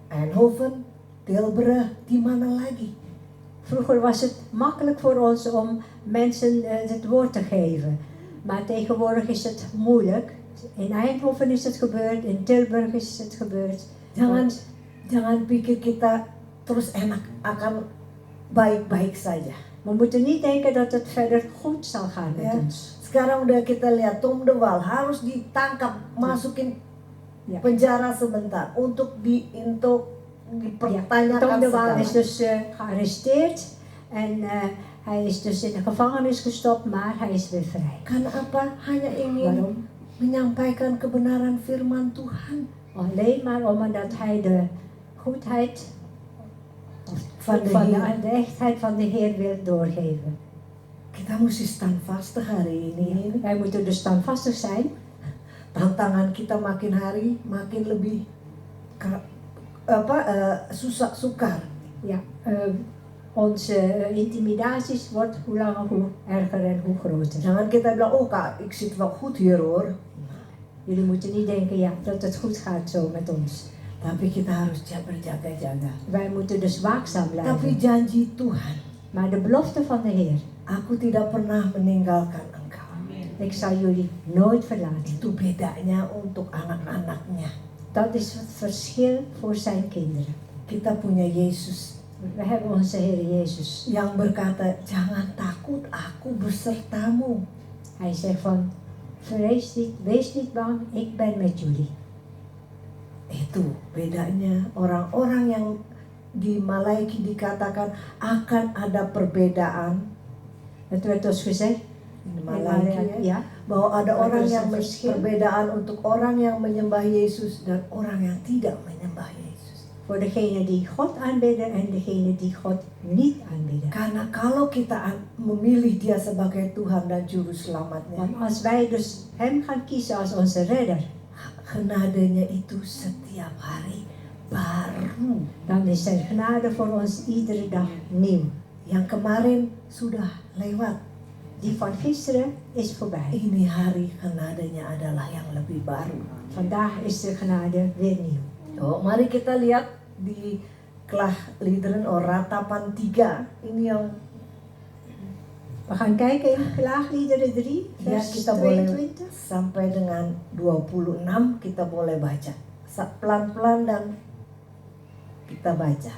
Eindhoven, Tilburg, di mana lagi? Vroeger was het makkelijk voor ons om mensen het woord te geven. Maar tegenwoordig is het moeilijk. In Eindhoven is het gebeurd, in Tilburg is het gebeurd. Jangan pikir kita terus enak akan baik-baik saja. We moeten niet denken dat het verder goed zal gaan met Ja. ons. Sekarang udah kita lihat Tom de Waal harus ditangkap, masukin Ja. penjara sebentar untuk dipertanyakan Tom de Waal segala. is dus gearresteerd en hij is dus in de gevangenis gestopt, maar hij is weer vrij. Karena apa? Hanya ingin Waarom? menyampaikan kebenaran firman Tuhan Alleen maar omdat hij de goedheid van de van Heer. de echtheid van de Heer wil doorgeven. Kita mesti standvastig hari ini. Wij moeten dus standvastig zijn. Tantangan kita makin hari makin lebih sukar. Ja, onze intimidaties wordt hoe langer hoe erger en hoe groter. Jangan kita bilang, oh kak, ik zit wel goed hier hoor. Jullie moeten niet denken ja, dat het goed gaat zo met ons. Tapi kita harus berjaga-jaga. Wij moeten dus waakzaam Tapi blijven. janji Tuhan, Maar de belofte van de Heer, aku tidak pernah meninggalkan engkau. ik zal jullie nooit verlaten. Itu bedanya untuk anak-anaknya. Dat is het verschil voor zijn kinderen. Kita punya Yesus We hebben onze Heer Jezus. yang berkata, jangan takut, aku besertamu. Hij zegt van, vrees niet, wees niet bang, ik ben met jullie. Itu bedanya orang-orang yang di Malaiki dikatakan akan ada perbedaan. Het werd dus gezegd, Di in Malaiki ya, ja, bahwa ada Ada orang yang verschil. perbedaan untuk orang yang menyembah Yesus dan orang yang tidak menyembah Yesus. voor degene die God aanbidden en degene die God niet aanbidden. Karena kalau kita memilih Dia sebagai Tuhan dan Juru Selamatnya, Want als wij dus Hem gaan kiezen als onze redder, genadenya itu setiap hari baru. dan is zijn genade voor ons iedere dag nieuw. Yang kemarin sudah lewat. Die van gisteren is voorbij. Ini hari genadenya adalah yang lebih baru. Vandaag is de genade weer nieuw. Oh, mari kita lihat di kelas liederen ratapan 3. Ini yang We gaan kijken in Klaagliederen 3, Ya, vers kita boleh 22. sampai dengan 26 kita boleh baca. Pelan-pelan dan kita baca.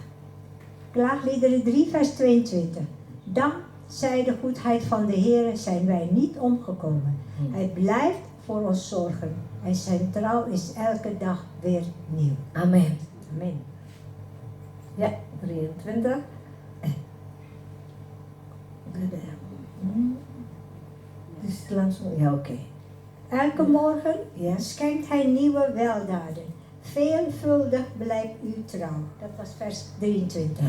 Klaagliederen 3, vers 22. Dankzij de goedheid van de Heer zijn wij niet omgekomen. Hij blijft voor ons zorgen en zijn trouw is elke dag weer nieuw. Amin. Amen. Ya, 23. Udah ada ya. Dus langsung, ya oké. Elke morgen Ya, schenkt hij nieuwe weldaden. Veelvuldig blijkt uw trouw. Dat was vers 23.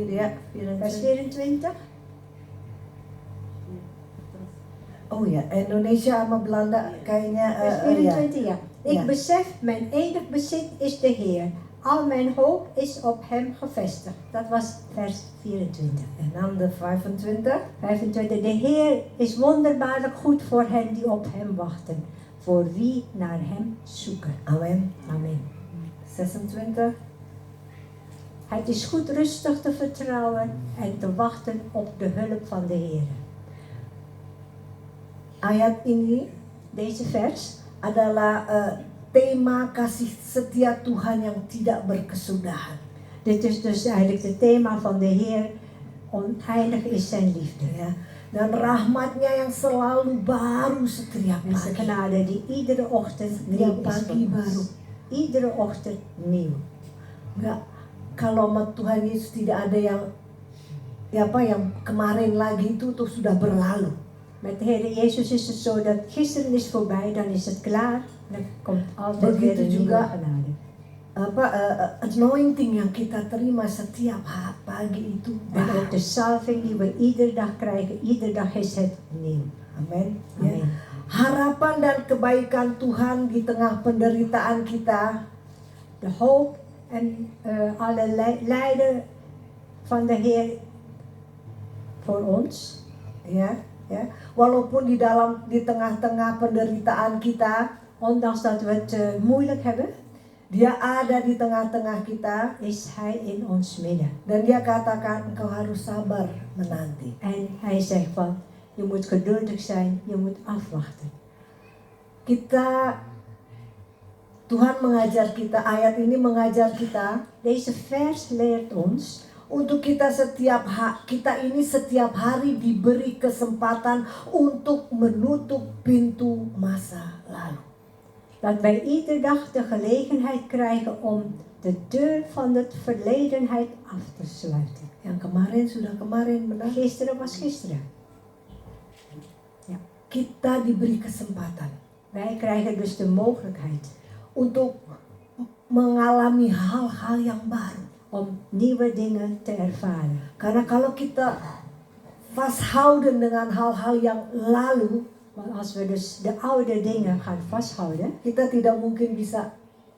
ya, Vers 24. 24. Oh ya, Indonesia sama Belanda kayaknya Vers ya. 24, ja. Ik Ja. besef, mijn enig bezit is de Heer. Al mijn hoop is op hem gevestigd. Dat was vers 24. En dan de 25. 25. De Heer is wonderbaarlijk goed voor hen die op hem wachten. Voor wie naar hem zoeken. Amin. Amen. 26. Het is goed rustig te vertrouwen en te wachten op de hulp van de Heer. Ayat ini Deze vers adalah tema kasih setia Tuhan yang tidak berkesudahan. dit is dus eigenlijk het thema van de Heer. Oneindig is zijn liefde. Ya. Dan rahmatnya yang selalu baru setiap En zijn pagi. genade die iedere ochtend nieuw Setiap is voor pagi ons. baru. Iedere ochtend nieuw. Enggak, kalau sama Tuhan Yesus tidak ada yang yang kemarin lagi itu tuh sudah berlalu. Met de Heer Jezus is het zo dat gisteren is voorbij, dan is het klaar. Dan komt altijd weer een nieuwe genade. Anointing yang kita terima setiap pagi itu En ook de salving die we iedere dag krijgen, iedere dag is het nieuw. Amin. Ya. Amen. Harapan dan kebaikan Tuhan di tengah penderitaan kita, De hoop en alle lijden van de Heer voor ons. ya. Walaupun di tengah-tengah penderitaan kita, Ondanks dat we het moeilijk hebben, Dia ada di tengah-tengah kita is Hij in ons midden. dan Dia katakan engkau harus sabar menanti. En Hij zegt van, je moet geduldig zijn, je moet afwachten. Tuhan mengajar kita, ayat ini mengajar kita Deze vers leert ons untuk kita ini setiap hari diberi kesempatan untuk menutup pintu masa lalu. dat wij iedere dag de gelegenheid krijgen om de deur van het verledenheid af te sluiten. Yang kemarin sudah kemarin, benar? Gisteren was gisteren. Kita diberi kesempatan Wij krijgen dus de mogelijkheid untuk mengalami hal-hal yang baru. om nieuwe dingen te ervaren. Karena kalau kita vasthouden dengan hal-hal yang lalu, Want als we dus de oude dingen gaan vasthouden, kita tidak mungkin bisa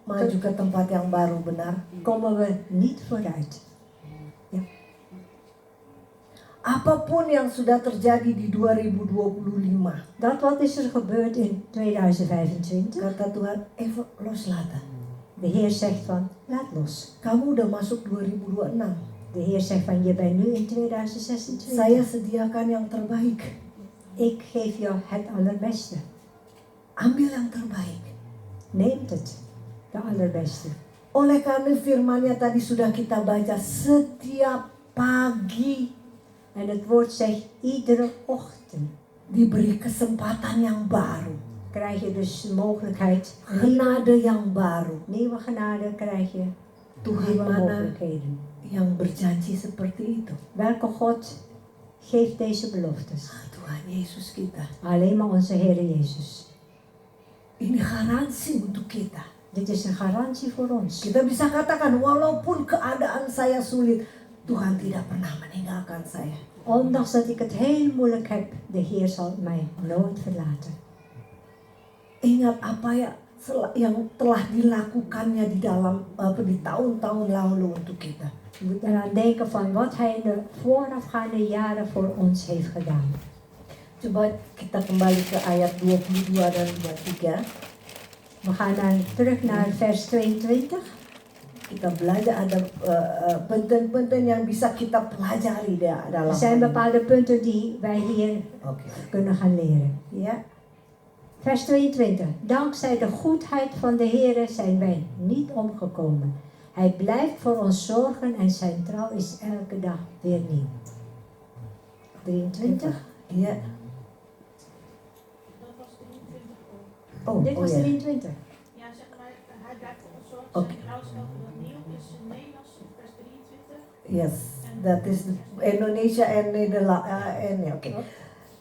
maju ke tempat yang baru, benar? komen we niet vooruit. Apapun yang sudah terjadi di 2025, Dat wat is er gebeurd in 2025? kata Tuhan, even loslaten. De Heer zegt van, laat los. Kamu udah masuk 2026. De Heer zegt van, je bent nu in 2026. Saya sediakan yang terbaik. Ik geef jou het allerbeste. Ambil yang terbaik. Neemt het, de allerbeste. Oleh karena firman-Nya tadi sudah kita baca, setiap pagi En het woord zegt, iedere ochtend diberi kesempatan yang baru. krijg je dus de mogelijkheid, Genade yang baru. nieuwe genade krijg je, Tuhan nieuwe mana mogelijkheden. yang berjanji seperti itu? Welke God geeft deze beloftes? Tuhan Yesus kita. Alleen maar onze Heer Jezus. Ini garansi untuk kita. Dit is een garantie voor ons. Kita bisa katakan, walaupun keadaan saya sulit, Tuhan tidak pernah meninggalkan saya. Ondanks dat ik het heel moeilijk heb, de Heer zal mij nooit verlaten. Ingat apa yang telah dilakukannya di tahun-tahun lalu untuk kita. Je moet eraan denken van wat Hij in de voorafgaande jaren voor ons heeft gedaan. Coba kita kembali ke ayat 22 dan 23. We gaan dan terug naar vers 22. kita belajar, ada punten-punten yang bisa kita pelajari dalam. Er zijn bepaalde punten die wij hier Oke. kunnen gaan leren. Ya. Vers 22. Dankzij de goedheid van de Heere zijn wij niet omgekomen. Hij blijft voor ons zorgen en zijn trouw is elke dag weer nieuw. 23. Ya. Dat was 23 ook. Oh, Dit was ya. 23. Ja, zeg maar, hij blijft voor ons zorgen. Oké. Zijn trouw is elke dag nieuw. Is in Nederlands vers 23. Yes, dat is Indonesia en Nederland. Oke.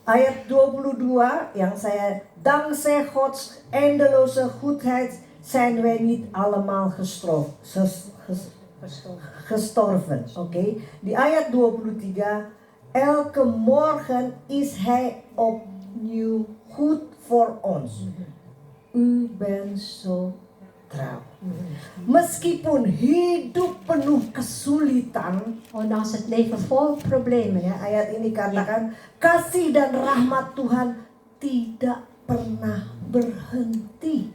Ayat 22 yang saya, dankzij Gods eindeloze goedheid zijn wij niet allemaal gestorven. Oké. Di ayat 23, elke morgen is Hij opnieuw goed voor ons. U bent zo trouw. Meskipun hidup penuh kesulitan, Ondanks het leven vol problemen. ya, ayat ini katakan kasih dan rahmat Tuhan tidak pernah berhenti.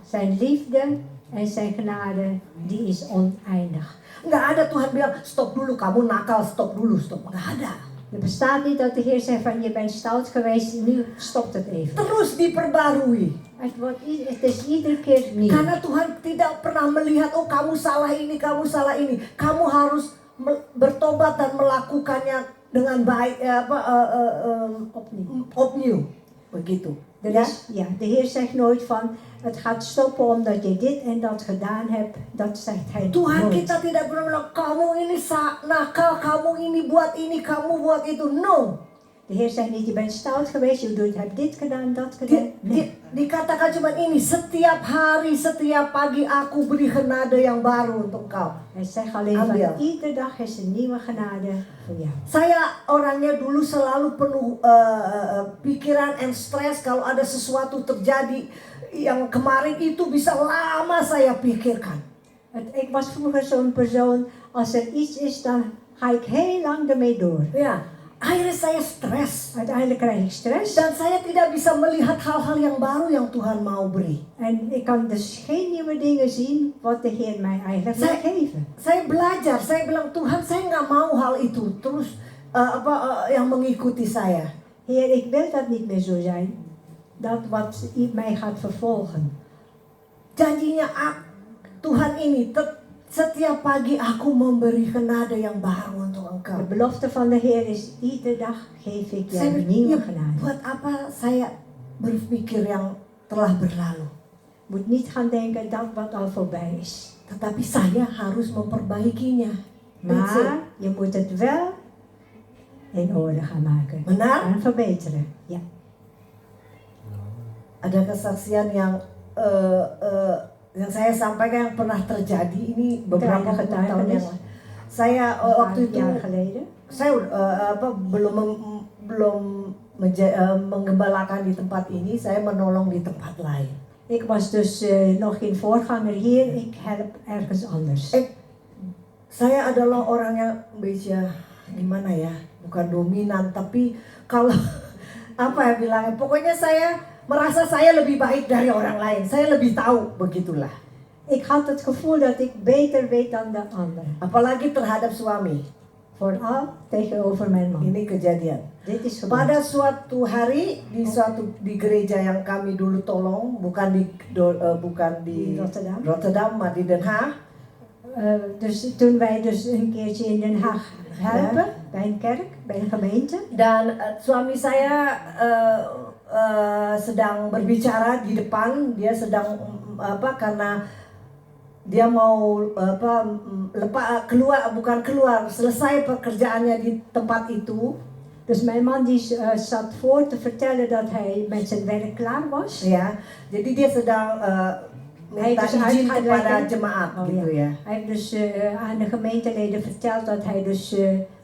Zijn liefde en zijn genade, die is oneindig. Nggak ada Tuhan bilang stop dulu kamu nakal, stop dulu, stop. Nggak ada. Er bestaat niet dat de Heer zegt van je bent stout geweest, nu stopt het even. Terus diperbarui. Het is iedere keer nieuw. Karena Tuhan tidak pernah melihat oh kamu salah ini, kamu salah ini. Kamu harus bertobat dan melakukannya dengan baik opnieuw. Begitu. Ya. De Heer zegt nooit van het gaat stoppen omdat je dit en dat gedaan hebt. Dat zegt Hij Tuhan nooit. kita tidak pernah bilang kamu ini nakal, kamu ini, kamu buat itu. No. De Heer zegt niet je bent stout geweest, je hebt dit gedaan, dat gedaan. Nee. Dikatakan cuma ini, setiap hari, setiap pagi aku beri genade yang baru untuk kau. Hij zegt alleen Ambil. van iedere dag is een nieuwe genade voor jou. Saya orangnya dulu selalu penuh pikiran en stres kalau ada sesuatu terjadi yang kemarin itu bisa lama saya pikirkan. Ik was vroeger zo'n persoon, als er iets is dan ga ik heel lang ermee door. Ya, akhirnya saya stres. Uiteindelijk krijg ik stress Dan saya tidak bisa melihat hal-hal yang baru yang Tuhan mau beri. en ik kan dus geen nieuwe dingen zien wat de Heer mij eigenlijk wil geven. Saya belajar, saya bilang Tuhan saya nggak mau hal itu terus yang mengikuti saya. Heer, ik wil dat niet meer zo zijn. Dat wat mij gaat vervolgen. Janjinya Tuhan ini setiap pagi aku memberi genade yang baru untuk De engkau. belofte van de Heer is iedere dag geef ik jou Saya een nieuwe ya, genade. buat apa saya berpikir yang telah berlalu. Moet niet gaan denken dat wat al voorbij is. Tetapi saya harus memperbaikinya. Maar je moet het wel in orde gaan maken. Benar? En verbeteren. Ja. Ada kesaksian yang saya sampaikan yang pernah terjadi ini beberapa Kayak tahun yang getuigenis. lalu. Saya waktu Een itu jaar geleden. saya belum menggembalakan di tempat ini, saya menolong di tempat lain. Ik was dus nog geen voorganger hier. Ik help ergens anders. Saya adalah orang yang gimana ya, bukan dominan, tapi kalau apa ya bilangnya, pokoknya saya merasa saya lebih baik dari orang lain. Saya lebih tahu, begitulah. Ik had het gevoel dat ik beter weet dan de ander. Apalagi terhadap suami. Vooral tegenover mijn man. Ini kejadian. Dit is gebeurd. Pada suatu hari di gereja yang kami dulu tolong, bukan di Rotterdam. Rotterdam, maar di Den Haag. Dus toen wij dus een keertje in Den Haag helpen, bij een kerk, bij een gemeente. Dan suami saya sedang berbicara di depan, dia sedang karena dia mau selesai pekerjaannya di tempat itu. Dus mijn man die zat voor te vertellen dat hij met zijn werk klaar was. Ya, jadi dia sedang minta izin kepada jemaat gitu ya. Hij heeft dus aan de gemeenteleden verteld dat hij dus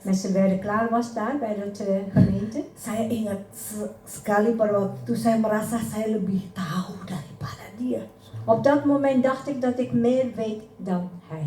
met zijn werk klaar was daar bij dat gemeente. Saya ingat sekali pada waktu itu saya merasa saya lebih tahu daripada dia. Op dat moment dacht ik dat ik meer weet dan hij.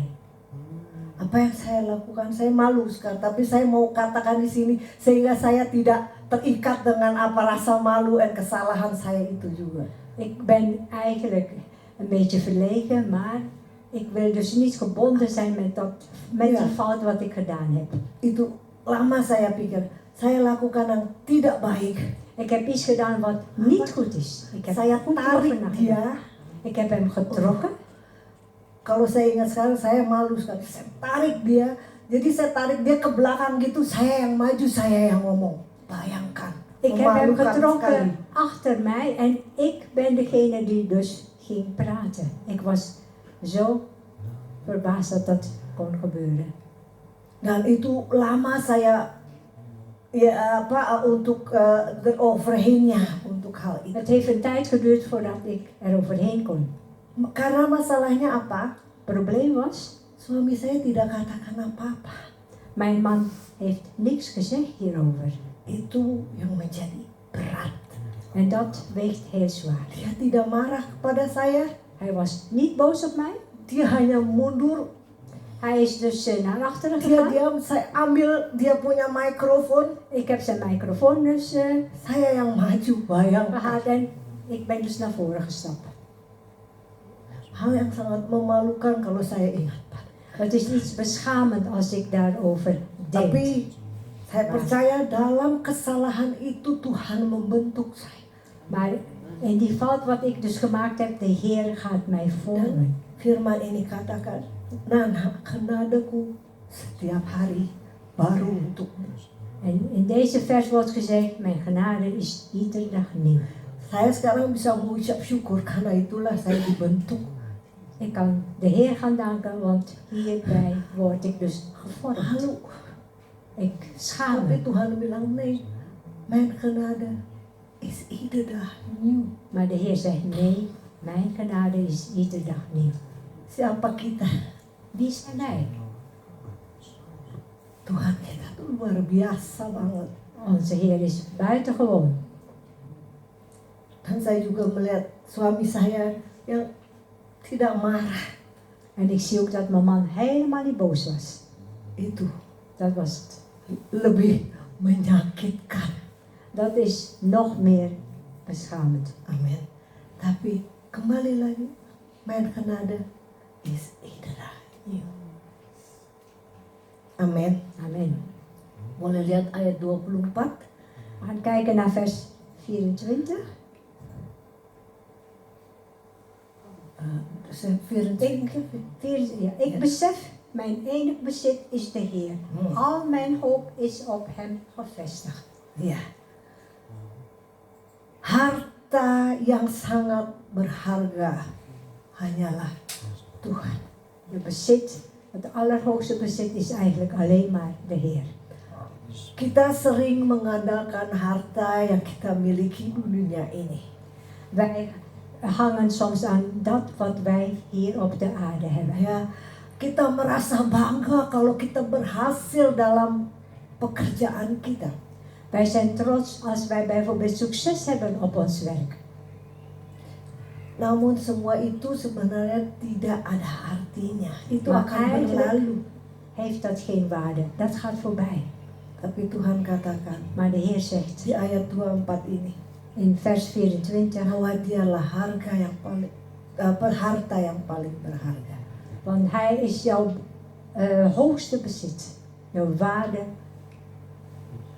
Apa yang saya lakukan? Saya malu sekarang, tapi saya mau katakan di sini sehingga saya tidak terikat dengan apa rasa malu en kesalahan saya itu juga. Ik ben eigenlijk een beetje verlegen, maar Ik wil dus niet gebonden zijn met Ja. die fout wat ik gedaan heb. Itu lama saya pikir, saya lakukan yang tidak baik. Ik heb iets gedaan wat niet goed is. Ik heb Saya goed tarik erover nagedacht. dia. Ik heb hem getrokken. Kalau saya ingat sekarang, saya malu sekali. Saya tarik dia. Jadi saya tarik dia ke belakang gitu. Saya yang maju, saya yang ngomong. Bayangkan. Ik heb hem Memalukan getrokken sekali. achter mij en ik ben degene die dus ging praten. Ik was zo verbaasd dat dat kon gebeuren. Dan itu lama saya untuk eroverheennya untuk hal itu. Het heeft een tijd geduurd voordat ik er overheen kon. Karena masalahnya apa? Het probleem was, Suami saya tidak katakan apa-apa. mijn man heeft niks gezegd hierover. Itu yang menjadi berat. En dat weegt heel zwaar. Dia tidak marah kepada saya. Hij was niet boos op mij. Dia hanya mundur. Hij is dus naar achteren Dia gegaan. diam. Saya ambil dia punya mikrofon. Ik heb zijn microfoon dus Saya yang maju. Bayangkan. gehaald en ik ben dus naar voren gestapt. Hal yang sangat memalukan kalau saya ingat, Pak. Het is iets beschamend als ik daarover denk. Tapi saya percaya dalam kesalahan itu Tuhan membentuk saya. Maar in die fout wat ik dus gemaakt heb, de Heer gaat mij vormen. Firman ini katakan, Nana, genadaku setiap hari baru untukmu. En in deze vers wordt gezegd, mijn genade is iedere dag nieuw. Saya sekarang bisa mengucap syukur karena itulah saya dibentuk. Ik kan de Heer gaan danken, want hierbij word ik dus gevormd. Lalu, Ik schaam tapi me. Tuhan bilang, nee, mijn genade is iedere dag nieuw. Maar de Heer zegt, nee, mijn genade is iedere dag nieuw. Siapa kita? Wie zijn wij? Tuhan kita tuh luar biasa banget. Onze Heer is buitengewoon. Dan saya juga melihat suami saya yang tidak marah. En ik zie ook dat mijn man helemaal niet boos was. Itu Dat was het. lebih menyakitkan. Dat is nog meer beschamend. Amin. Tapi kembali lagi, mijn genade is iedere dag nieuw. Amin. Amen. Boleh lihat ayat 24? We gaan kijken naar vers 24. Dus 24. Ik besef, mijn enig bezit is de Heer. Al mijn hoop is op Hem gevestigd. Ya. Harta yang sangat berharga hanyalah Tuhan. De bezit, het allerhoogste bezit is eigenlijk alleen maar de Heer. Kita sering mengandalkan harta yang kita miliki di dunia ini. Wij hangen soms aan dat wat wij hier op de aarde hebben. Ya, kita merasa bangga kalau kita berhasil dalam pekerjaan kita. Wij zijn trots als wij bijvoorbeeld succes hebben op ons werk. Namun semua itu sebenarnya tidak ada artinya. Itu Maar akan eigenlijk berlalu. heeft dat geen waarde. Dat gaat voorbij. Tapi Tuhan katakan Maar de Heer zegt di ayat 24 ini in vers 24, bahwa dialah harga yang paling harta yang paling berharga. want Hij is jouw hoogste bezit, jouw waarde.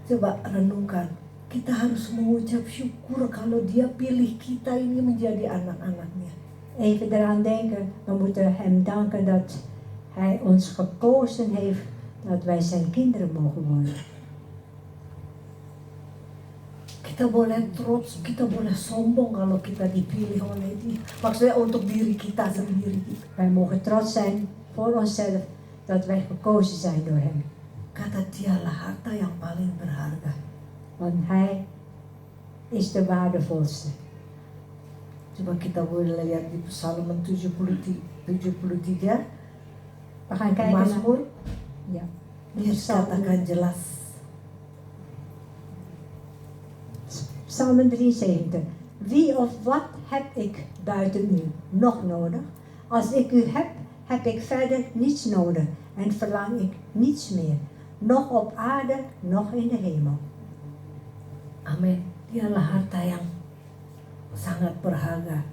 Coba renungkan, kita harus mengucap syukur kalau Dia pilih kita ini menjadi anak-anaknya. Even eraan denken, we moeten Hem danken dat Hij ons gekozen heeft, dat wij zijn kinderen mogen worden. Kita boleh trots, kita boleh sombong kalau kita dipilih oleh Dia. Maksudnya untuk diri kita sendiri. Wij mogen trots zijn voor onszelf dat wij gekozen zijn door Hem. Kata Dialah harta yang paling berharga. Want Hij is de waardevolste. Coba kita boleh lihat di Psalm 73. We gaan kijken naar... Mazmur. Ja. Dia katakan jelas. Psalm 73. Wie of wat heb ik buiten u nog nodig? Als ik u heb, heb ik verder niets nodig en verlang ik niets meer. Nog op aarde, nog in de hemel. Amin. Dialah harta yang sangat berharga.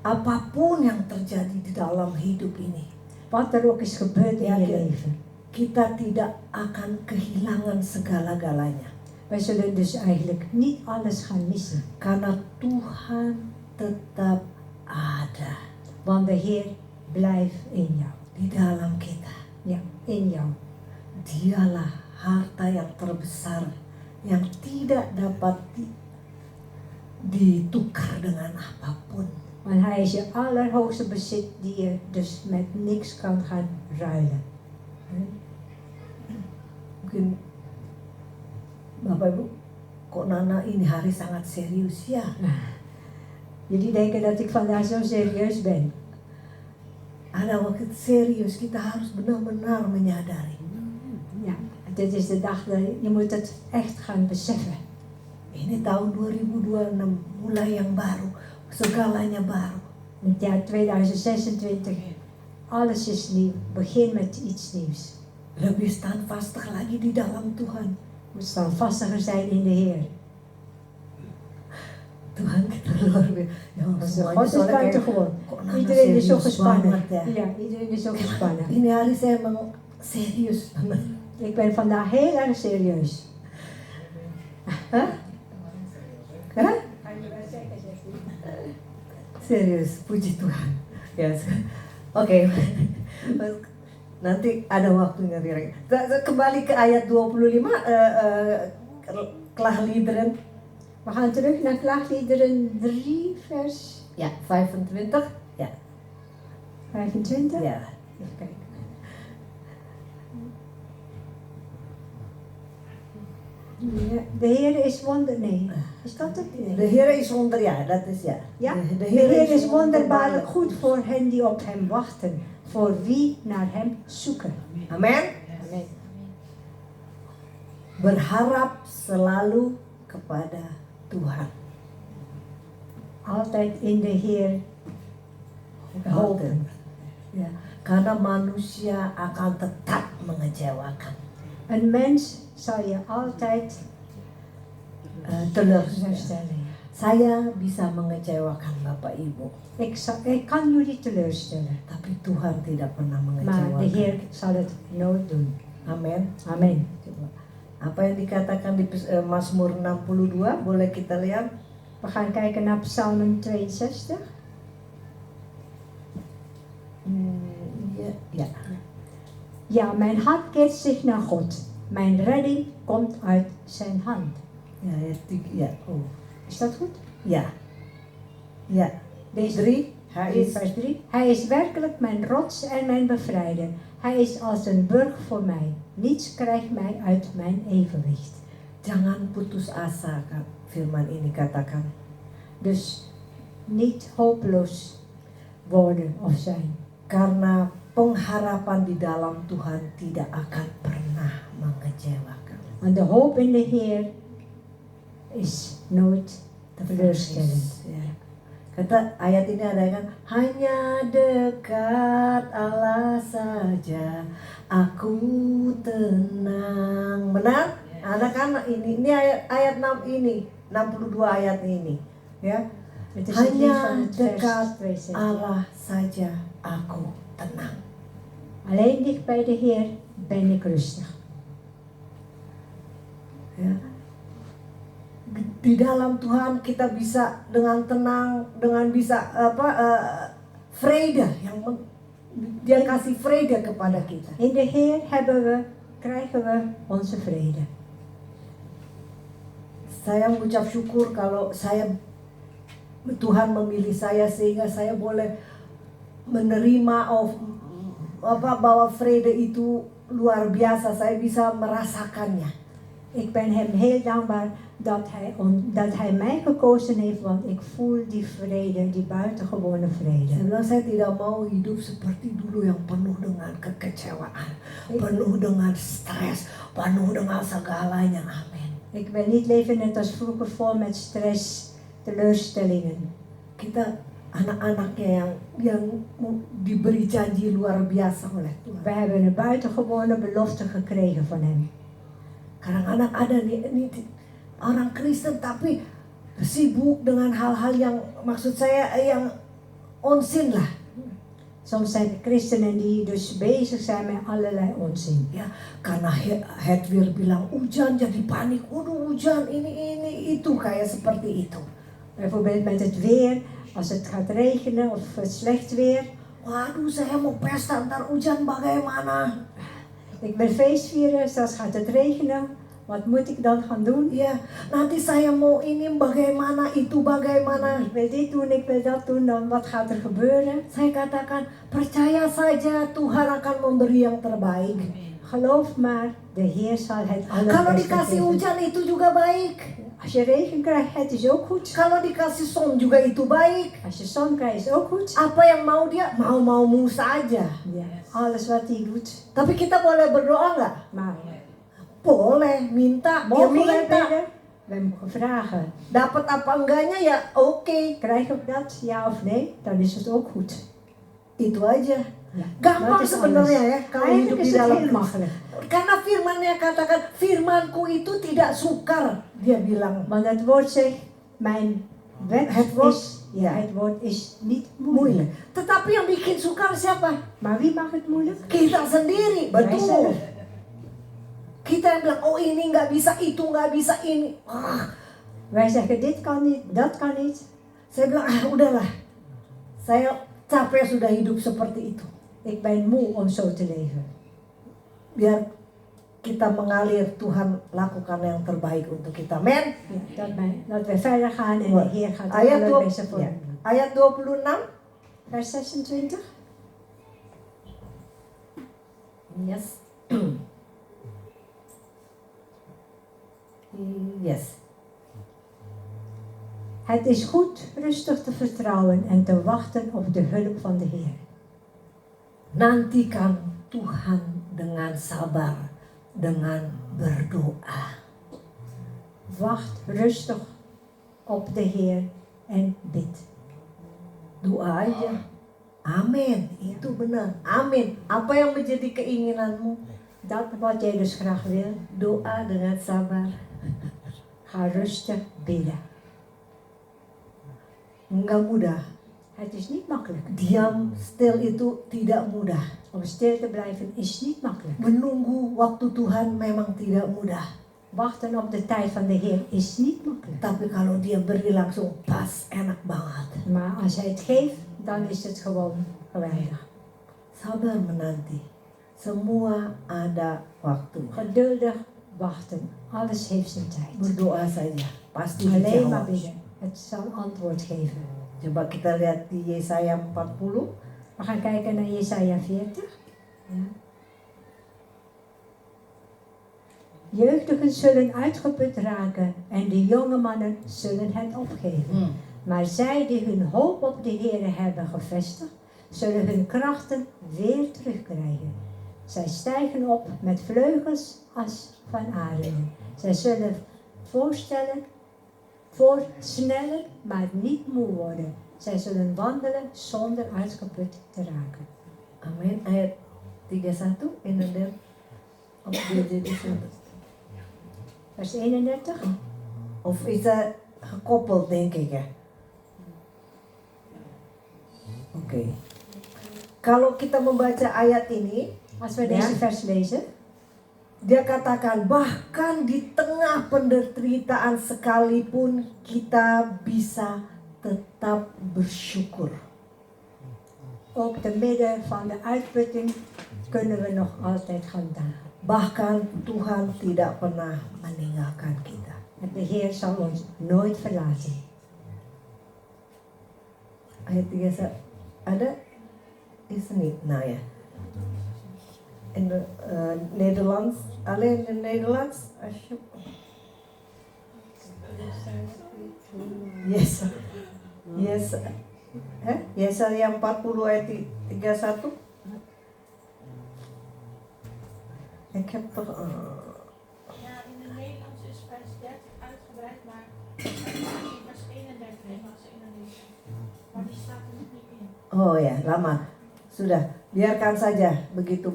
apapun yang terjadi di dalam hidup ini, Wat er ook is gebeurd in Ja, je oké. leven. kita tidak akan kehilangan segala-galanya. Wij zullen dus eigenlijk niet alles gaan missen. Karena Tuhan tetap ada Want de Heer blijft in jou. di dalam kita. Ja, in jou. Dialah harta yang terbesar yang tidak dapat ditukar dengan apapun. Want Hij is je allerhoogste bezit die je dus met niks kan gaan ruilen. Mungkin Bapak Ibu, kok Nana ini hari sangat serius ya? Jullie denken dat ik vandaag zo serieus ben. Ada waktu serius, kita harus benar-benar menyadari. Ja, dit is de dag dat je moet het echt gaan beseffen. Ini tahun 2026, mulai yang baru, segalanya baru. Het jaar 2026, alles is nieuw. Begin met iets nieuws. Lebih standvastig lagi di dalam Tuhan. Je moet standvastiger zijn in de Heer. Tuhan kita luar biasa. Ya, Onze semuanya God is soalnya kayak, buitengewoon. kok Nana Iedereen is zo serius gespannen. banget ya. Ja, iedereen is zo gespannen. Ini hari saya emang serius. Ik ben vandaag heel erg serieus. Hah? Hah? Serius, puji Tuhan. Ya, oke. Nanti ada waktunya Riri. Kembali ke ayat 25, Klaagliederen. We gaan terug naar Klaagliederen 3 vers Ya, 25. Ya, 25. ya. Even kijken. Ja, de Heer is wonder... Nee, is dat het? Nee. De Heer is wonder, ja, dat is ja. Ja, De de Heer is wonderbaarlijk goed voor hen die op Hem wachten. Voor wie naar Hem zoeken. Amin. Amen. Berharap selalu kepada Tuhan. Altijd in de Heer hopen. Ya, karena manusia akan tetap mengecewakan. Een mens zal je altijd teleurstellen. Saya bisa mengecewakan Bapak Ibu, Ik kan jullie teleurstellen. tapi Tuhan tidak pernah Maar de mengecewakan. Heer zal het nooit doen. Amin. Amen. Coba. Apa yang dikatakan di Mazmur 62, boleh kita lihat? We gaan kijken naar Psalm 62. Ya, ya. Ja, mijn hart keert zich naar God. Mijn redding komt uit zijn hand. Ya, ya, ya. Oh, Is dat goed? ya. Ya. Deze 3. Hij is vers 3. Hij is werkelijk mijn rots en mijn bevrijder. Hij is als een burg voor mij. Niets krijgt mij uit mijn evenwicht. jangan putus asa, kan firman ini katakan. Dus niet hopeloos worden of zijn. Karena pengharapan di dalam Tuhan tidak akan pernah mengecewakan. Want de hoop in de Heer is nooit teleurstellend. Ya. Kata ayat ini ada kan, hanya dekat Allah saja aku tenang. Benar? Ada kan ini ayat 6 ini, 62 ayat ini, ya. Het is het lied van Hanya het vers dekat 62. Allah saja aku tenang. Alleen dicht bij de Heer ben ik rustig. Ya. Di dalam Tuhan kita bisa dengan tenang, dengan bisa vrede yang Dia kasih vrede kepada kita. In de Heer krijgen we onze vrede. Saya mengucap syukur kalau Tuhan memilih saya sehingga saya boleh menerima bahwa vrede itu luar biasa. Saya bisa merasakannya. Ik ben hem heel dankbaar dat hij mij gekozen heeft, want ik voel die vrede, die buitengewone vrede. Saya bilang saya tidak mau hidup seperti dulu yang penuh dengan kekecewaan, penuh dengan stres, penuh dengan segalanya. Amin. Ik wil niet leven net als vroeger vol met stress, teleurstellingen. Kita anak-anaknya yang diberi janji luar biasa oleh Tuhan. We hebben een buitengewone belofte gekregen van hem. Kadang-kadang ada nih orang Kristen tapi sibuk dengan hal-hal yang maksud saya yang onzin lah. Soms zijn er christenen die dus bezig zijn met allerlei onzin. Ya, karena het weer bilang hujan jadi panik. Waduh hujan ini itu kayak seperti itu. Bijvoorbeeld met het weer, als het gaat regenen of het slecht weer. Waduh saya mau pesta ntar hujan bagaimana? Ik ben feestvieren, straks gaat het regenen. Wat moet ik dan gaan doen? Ya, nanti saya mau ini bagaimana, itu bagaimana. Ik wil dit doen, ik wil dat doen, dan wat gaat er gebeuren? Saya katakan, percaya saja Tuhan akan memberi yang terbaik. Geloof maar, de Heer zal het Kalau allerbeste dikasih geven. hujan itu juga baik. Als je regen krijgt, het is ook goed. Kalau dikasih zon juga itu baik. Als je zon krijgt, is ook goed. Apa yang mau dia? Mau-maumu saja. Ja, alles wat hij doet. Tapi kita boleh berdoa nggak? Maar Boleh, minta. Ya mogen wij minta. bidden? Wij mogen vragen. Dapat apa enggaknya ya oke. Krijgen we dat, ja of nee? Dan is het ook goed. Itu aja. Ja. Gampang Dat is sebenarnya alles. ya kalau hidup Eigenlijk di is het dalam heel Kristus. makkelijk. Karena firman-Nya katakan, firmanku itu tidak sukar. Dia bilang, Want het woord zegt, mijn wet Het woord- is, ja. het woord is niet moeilijk. moeilijk. Tetapi yang bikin sukar siapa? Maar wie mag het moeilijk? Kita sendiri, Wij betul. zelf. Kita yang bilang, oh ini nggak bisa, itu nggak bisa, ini. Wij zeggen, dit kan niet, dat kan niet. Saya bilang, udahlah. Saya capek sudah hidup seperti itu. Ik ben moe om zo te leven. Biar kita mengalir, Tuhan lakukan yang terbaik untuk kita. Men. Ja, dat we verder gaan en de Heer gaat het Ayat, allerbeste voor ja. ons doen. Ayat 26. Vers 26. Yes. Yes. Het is goed rustig te vertrouwen en te wachten op de hulp van de Heer. Nantikan Tuhan dengan sabar, dengan berdoa. Wacht rustig op de Heer en bid. Doa aja. Amin. Itu benar. Amin. Apa yang menjadi keinginanmu? Dat wat jij dus graag wil, Doa dengan sabar. ga rustig bidden. Enggak mudah. Het is niet makkelijk. Diam stil itu tidak mudah. Om stil te blijven is niet makkelijk. Menunggu waktu Tuhan memang tidak mudah. Wachten op de tijd van de Heer is niet makkelijk. Tapi kalau dia beri langsung pas, enak banget. Maar als Hij het geeft, dan is het gewoon geweldig. Sabar menanti. Semua ada waktu. Geduldig wachten. Alles heeft zijn tijd. Berdoa saja. Pasti Alleen maar dijawab. bidden. Het zal antwoord geven. Coba kita lihat di Yesaya 40. We gaan kijken naar Jesaja 40. Ja. Jeugdigen zullen uitgeput raken en de jonge mannen zullen het opgeven. Maar zij die hun hoop op de Heer hebben gevestigd, zullen hun krachten weer terugkrijgen. Zij stijgen op met vleugels als van arenden. Zij zullen voorsnellen, maar niet moe worden. Zij zullen wandelen zonder uitgeput te raken. Amin. Ayat 31 in de of dit is het. Vers 31. Of is dat gekoppeld, denk ik ya? Oké. Kalau kita membaca ayat ini, Als we Ja. deze vers lezen, dia katakan bahkan di tengah penderitaan sekalipun kita bisa tetap bersyukur. ook te midden van de uitputting kunnen we nog altijd gaan dagen. Bahkan Tuhan tidak pernah meninggalkan kita. En de Heer zal ons nooit verlaten. Ayat 3 ada? Is er niet? Nou ja. In de Nederlands, alleen in het Nederlands. Yes. Yes. Yesaya 40 ayat 31. Ik heb toch... Ja, in het Nederlands is vers 30 uitgebreid, maar vers 31 was Indonesia. Maar die staat er nog niet in. Oh ya, lama. Sudah, biarkan saja begitu.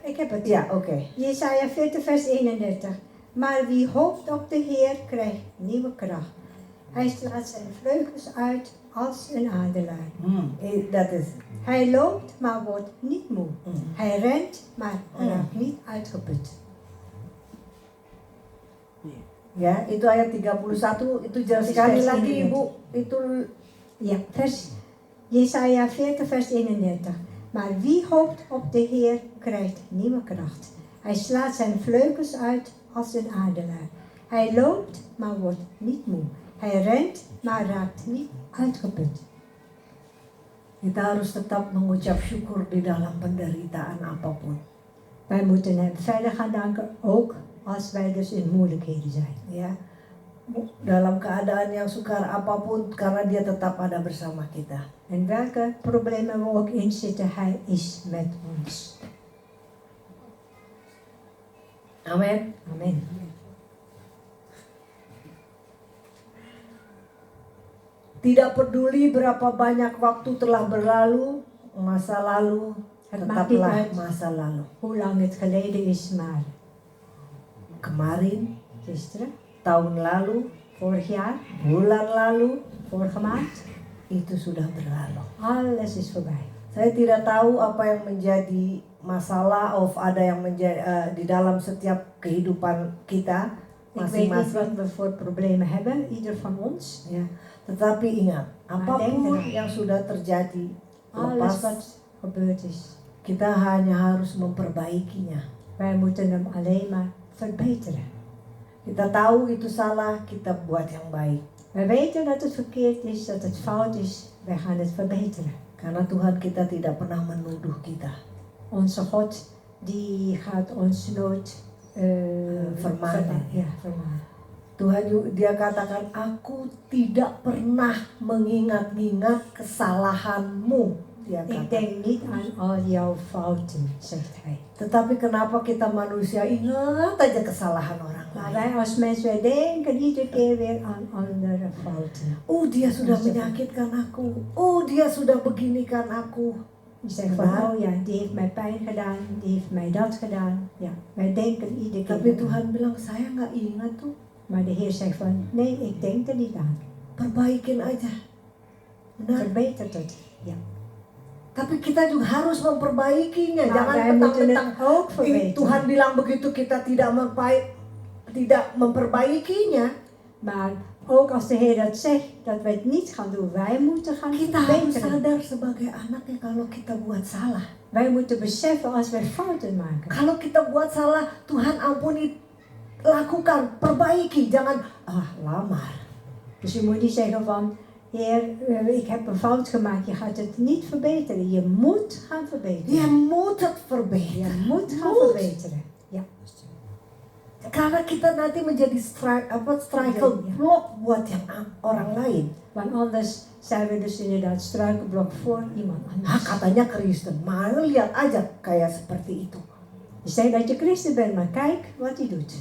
Ik heb het. Ja, oké. Jesaja 40 vers 31. Maar wie hoopt op de Heer krijgt nieuwe kracht. Hij slaat zijn vleugels uit als een adelaar. Dat is. Hij loopt, maar wordt niet moe. Hij rent, maar raakt niet uitgeput. Ya, itu ayat 31, itu jelas sekali lagi Ibu. Itu Ja, Jesaja 40 vers 31. Maar wie hoopt op de Heer krijgt nieuwe kracht. Hij slaat zijn vleugels uit als een adelaar. Hij loopt, maar wordt niet moe. Hij rent, maar raakt niet uitgeput. kita harus tetap mengucap syukur di dalam penderitaan apapun. Wij moeten hem verder gaan danken, ook als wij dus in moeilijkheden zijn. Ya, dalam keadaan yang sukar apapun, karena dia tetap ada bersama kita. En welke problemen we ook in zitten, hij is met ons. Amin. Amen. Tidak peduli berapa banyak waktu telah berlalu, masa lalu Het maakt niet tetaplah uit masa lalu. hoe lang het geleden is, maar Kemarin, gisteren, tahun lalu, vorig jaar, bulan lalu, vorige maand, itu sudah berlalu. alles is voorbij. Saya tidak tahu apa yang menjadi masalah of ada yang menjadi di dalam setiap kehidupan kita Ik weet niet masing-masing. wat we voor problemen hebben, ieder van ons. Ya, tetapi ingat, Maar denk apapun eraan. yang sudah terjadi, Alles lepas wat gebeurd is, kita hanya harus memperbaikinya. wij moeten hem alleen maar verbeteren. Kita tahu itu salah, kita buat yang baik. Wij weten dat het verkeerd is, dat het fout is, wij gaan het verbeteren. Karena Tuhan kita tidak pernah menuduh kita. Onze God, die gaat ons nooit vermanen. vermanen. Tuhan dia katakan, aku tidak pernah mengingat-ingat kesalahanmu. Dia Ik kata. denk niet aan al jouw fouten, zegt hij. Tetapi kenapa kita manusia ingat aja kesalahan orang Maar lain? wij als mens, wij denken iedere keer weer aan andere fouten. Dia sudah menyakitkan aku. Dia sudah beginikan aku. Je zegt van, oh ja, die heeft mij pijn gedaan, die heeft mij dat gedaan. Ja, wij denken iedere keer. Tapi aan. Tuhan bilang, saya nggak ingat tuh. Maar de Heer zegt van, nee, ik denk er niet aan. Perbaikin aja. Benar. Verbetert het. Ja. Tapi kita juga harus memperbaikinya. Maar Jangan wij moeten mentang-mentang het ook Tuhan verbeteren. bilang begitu kita tidak memperbaikinya. Maar ook als de Heer dat zegt, dat we het niet gaan doen. Wij moeten gaan Kita harus verbeteren. sadar sebagai anaknya kalau kita buat salah. Wij moeten beseffen als wij fouten maken. Kalau kita buat salah, Tuhan ampuni, lakukan, perbaiki, jangan lamar. Dus je moet niet zeggen van, Heer, ik heb een fout gemaakt. Je gaat het niet verbeteren. Je moet gaan verbeteren. Je moet het verbeteren. Je moet gaan Moet. verbeteren. Ja. Karena kita nanti menjadi striker Ja. block buat yang orang lain. Want anders zijn we dus inderdaad struikelblok voor iemand anders. Katanya Kristen, maar lihat aja kayak seperti itu. Je zegt dat je christen bent, maar kijk wat hij doet.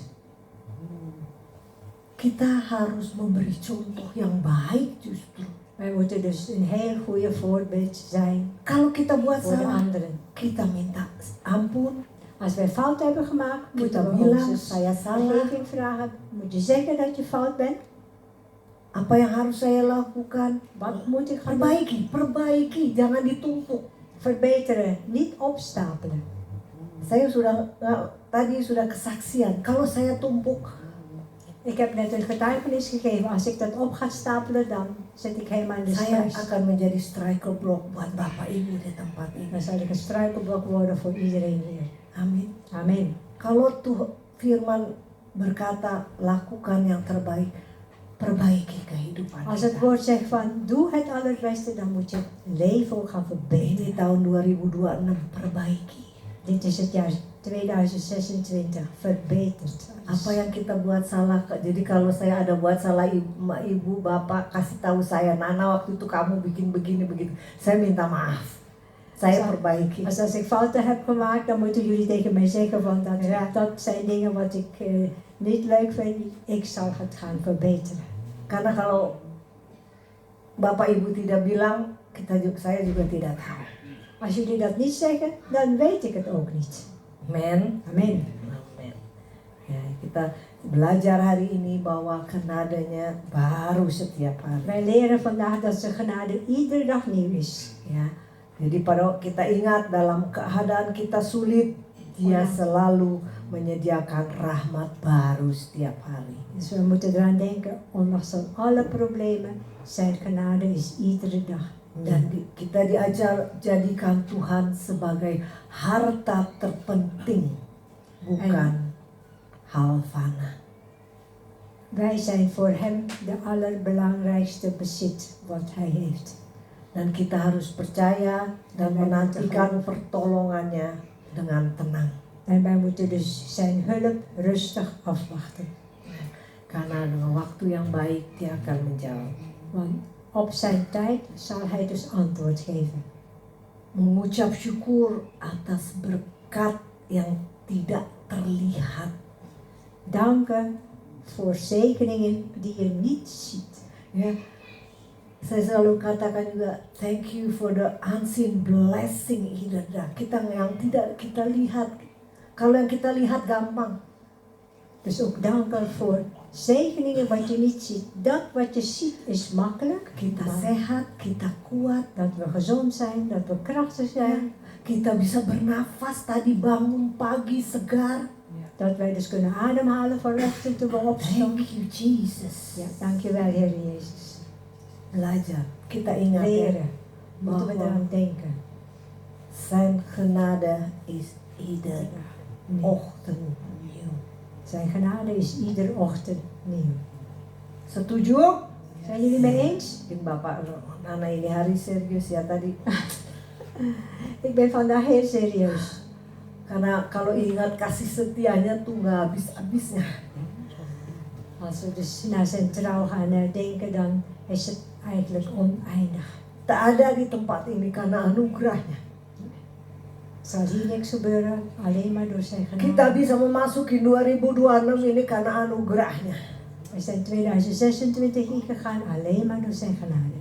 Kita harus memberi contoh yang baik justru. Wij moeten dus een heel goede voorbeeld zijn Kalau kita buat voor de salah, anderen. kita minta ampun. Als wij fout hebben gemaakt, Kita moeten we bilang, onze saya salah. vergeving vragen. Moet je zeggen dat je fout bent? Apa yang harus saya lakukan? Wat moet ik gaan doen? Perbaiki, jangan ditumpuk. Verbeteren, niet opstapelen. Saya tadi sudah kesaksian. Kalau saya tumpuk, Ik heb net een getuigenis gegeven. Als ik dat op ga stapelen, dan zit ik helemaal in de saya stress. akan menjadi striker block buat Bapak Ibu di tempat ini. Dan zal ik een struikelblok worden voor iedereen weer. Amin. Amen. Kalau firman berkata lakukan yang terbaik, perbaiki kehidupan Als het kita. woord zegt van doe het allerbeste, dan moet je het leven ook gaan verbeteren. Ini tahun 2026, perbaiki. Dit is het jaar 2026, verbeterd. Apa yang kita buat salah, jadi kalau saya ada buat salah ibu, bapak kasih tahu saya, Nana waktu itu kamu bikin begini begitu, saya minta maaf, saya perbaiki. Als ik fouten heb gemaakt, dan moeten jullie tegen mij zeggen van dat zijn dingen wat ik niet leuk vind. Ik zal het gaan verbeteren. Karena kalau bapak ibu tidak bilang, saya juga tidak tahu. Als jullie dat niet zeggen, dan weet ik het ook niet. Amen. Amen. Amen. Ya, kita belajar hari ini bahwa genadenya baru setiap hari. Wij leren vandaag dat zijn genade iedere dag nieuw is. Ya, jadi pada kita ingat dalam keadaan kita sulit, Dia selalu menyediakan rahmat baru setiap hari. Dus we moeten eraan denken, ondanks van alle problemen, zijn genade is iedere dag. Dan kita diajar jadikan Tuhan sebagai harta terpenting, bukan hal fana. Wij zijn voor hem de allerbelangrijkste bezit wat hij heeft. Dan kita harus percaya dan menantikan pertolongannya dengan tenang. En wij moeten dus zijn hulp rustig afwachten. Karena dengan waktu yang baik dia akan menjawab. Want op zijn tijd zal hij dus antwoord geven. Mengucap syukur atas berkat yang tidak terlihat. Danken voor zegeningen die je niet ziet. Ya, saya selalu katakan juga thank you for the unseen blessing inderdaad. Kita yang tidak kita lihat. Kalau yang kita lihat gampang. Dus ook danken voor zegeningen wat je niet ziet. Dat wat je ziet is makkelijk. Kita Maar sehat, kita kuat, dat we gezond zijn, dat we krachtig zijn. kita bisa bernafas tadi bangun pagi segar. Dat wij dus kunnen ademhalen vanochtend toen we opstaan. Thank you Jesus. Ja, dankjewel Heer Jezus. Belajar, kita ingat ya, Leren. Moeten we eraan denken. zijn genade is ieder Nee. ochtend nieuw. Zijn genade is iedere ochtend nieuw. Setuju? Zijn jullie mee eens? Mungkin Bapak Nana ini hari serius ya tadi. Ik ben vandaag heel serieus. Karena kalau ingat kasih setianya tuh nggak habis-habisnya. Als we dus naar zijn trouw gaan denken, dan is het eigenlijk oneindig. Tak ada di tempat ini karena anugerahnya. Zal hier niks gebeuren, alleen maar door zijn Kita genade. bisa memasuki 2026 ini karena anugerahnya. We zijn 2026 ingegaan, alleen maar door zijn genade.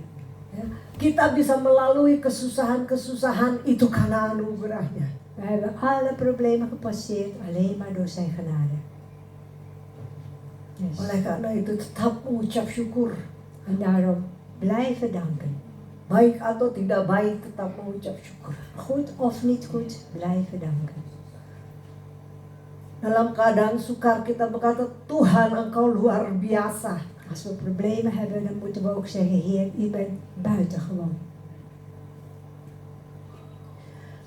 Ya, kita bisa melalui kesusahan-kesusahan itu karena anugerahnya. We hebben alle problemen gepasseerd, alleen maar door zijn genade. Yes. Oleh karena itu tetap mengucap syukur. En daarom blijven danken. Baik atau tidak baik tetap mengucap syukur. Goed of niet goed, blijven danken. Dalam keadaan sukar kita berkata, Tuhan Engkau luar biasa. Als we problemen hebben, dan moeten we ook zeggen, Heer, u bent buitengewoon.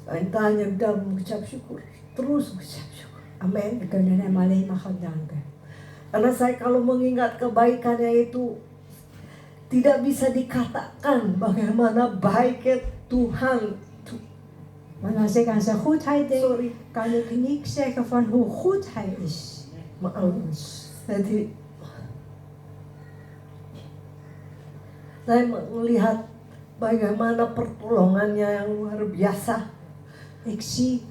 Kita hanya dalam mengucap syukur, terus mengucap syukur. Amin. We kunnen hem alleen maar gaan danken. Karena saya kalau mengingat kebaikannya itu tidak bisa dikatakan bagaimana baiknya Tuhan. Want als ik aan zijn goedheid denk, Sorry, kan ik niet zeggen van hoe goed hij is maaf. voor ons. Jadi saya melihat bagaimana pertolongannya yang luar biasa. Ik zie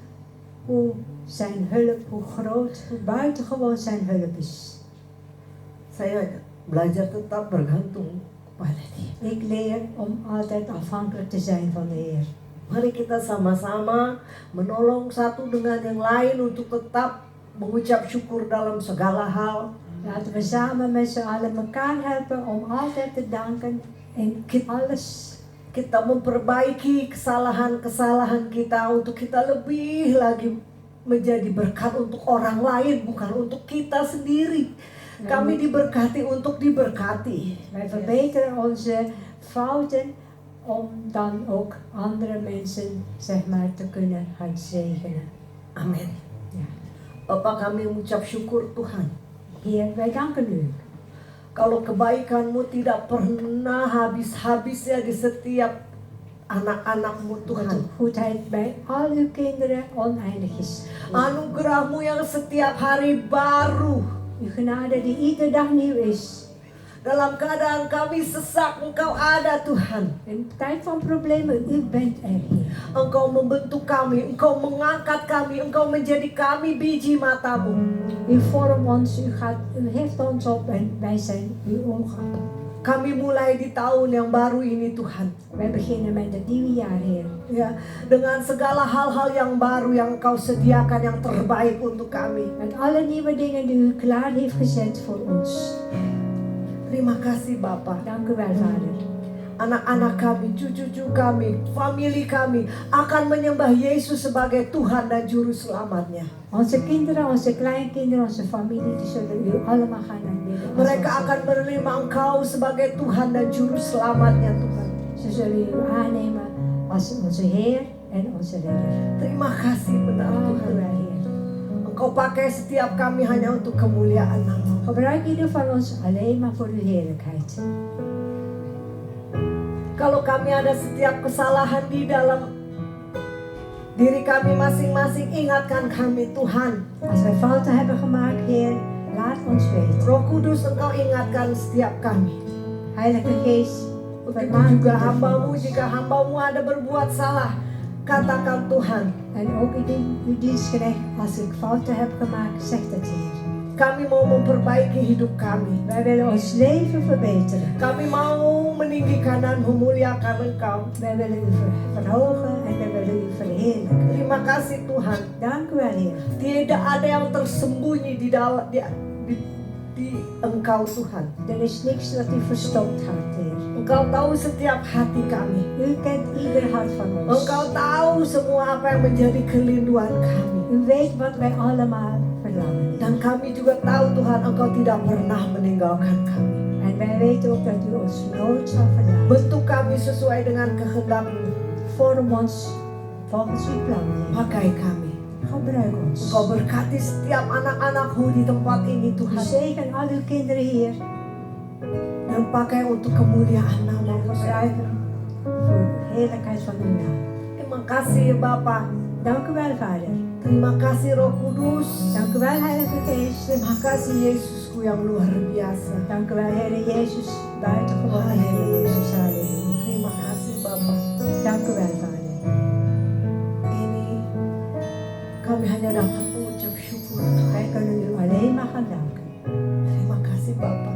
hoe zijn hulp, hoe groot, hoe buitengewoon zijn hulp is. Saya belajar tetap bergantung kepada Dia. Ik leer om altijd afhankelijk te zijn van de Heer. Mari kita sama-sama menolong satu dengan yang lain untuk tetap mengucap syukur dalam segala hal. Laten we samen met z'n allen elkaar helpen om altijd te danken in alles. Kita memperbaiki kesalahan-kesalahan kita untuk kita lebih lagi menjadi berkat untuk orang lain, bukan untuk kita sendiri. Kami diberkati untuk diberkati. Wij verbeteren onze fouten om dan ook andere mensen, zeg maar, te kunnen gaan zegenen. Amin. Ja. Bapak, kami mengucap syukur Tuhan. Heer, wij danken u. Kalau kebaikanmu tidak pernah habis-habisnya di setiap anak-anakmu Dat Tuhan. uw goedheid bij al uw kinderen oneindig is. Anugerahmu yang setiap hari baru. Uw genade die iedere dag nieuw is. Dalam keadaan kami sesak, Engkau ada Tuhan. In tijd van problemen, u bent er, Heer. Engkau membentuk kami, Engkau mengangkat kami, Engkau menjadi kami biji matamu. U vormt ons, u heeft ons op en wij zijn uw ogen. Kami mulai di tahun yang baru ini Tuhan. Wij beginnen met het nieuwe jaar, Heer. Ya, dengan segala hal-hal yang baru yang Engkau sediakan yang terbaik untuk kami. Met alle nieuwe dingen die u klaar heeft gezet voor ons. Terima kasih Bapa. Dank u wel, Vader. Anak-anak kami, cucu-cucu kami, famili kami akan menyembah Yesus sebagai Tuhan dan Juru Selamatnya. Onze kinderen, onze kleinkinderen, onze familie, die zullen u allemaal gaan aanbidden. als Mereka onze- akan menerima Engkau sebagai Tuhan dan Juru Selamatnya Tuhan. Ze zullen u aannemen als onze Heer en onze Redder. Terima kasih benar Dank u Tuhan. wel, Heer. Engkau pakai setiap kami hanya untuk kemuliaan nama. Gebruik ieder van ons alleen maar voor uw heerlijkheid. Kalau kami ada setiap kesalahan di dalam diri kami masing-masing, ingatkan kami Tuhan. Als wij fouten hebben gemaakt, Heer, laat ons weten. Roh Kudus, Engkau ingatkan setiap kami. Heilige Geest, Begitu vermaak juga ieder van hambamu, ons. jika hambamu ada berbuat salah, katakan Tuhan. En ook in uw dienstknecht, als ik fouten heb gemaakt, zeg het, Heer. Kami mau memperbaiki hidup kami. Wij willen ons leven verbeteren. Kami mau meninggikan dan memuliakan Engkau. Wij willen u verhogen en wij willen u verheerlijken. Terima kasih Tuhan. Dank u wel, Heer. Tidak ada yang tersembunyi di dalam di Engkau Tuhan. Er is niks dat u verstopt houdt, Heer. Engkau tahu setiap hati kami. U kent ieder hart van ons. Engkau tahu semua apa yang menjadi kerinduan kami. U weet wat wij allemaal verlangen. Dan kami juga tahu Tuhan, Engkau tidak pernah meninggalkan kami. En wij weten ook dat u ons nooit zal verlaten. Bentuk kami sesuai dengan kehendak-Mu. Vorm ons volgens uw plan, Heer. Pakai kami. Gebruik ons. Engkau berkati setiap anak-anak-Mu di tempat ini U Tuhan. zegen al uw kinderen, Heer. Dan pakai untuk kemuliaan En nama-Mu. gebruik hem voor de heerlijkheid van uw naam. Terima kasih Bapa. Dank u wel, Vader. Terima kasih Roh Kudus. Dank u wel, Heilige Geest. Terima kasih Yesusku yang luar biasa. Dank u wel, Heer Jezus. Buitengewoon, Heer Jezus. Halleluja. Terima kasih Bapa. Dank u wel, Vader. Ini kami hanya dapat mengucap syukur. Wij kunnen u alleen maar gaan danken. Terima kasih Bapa.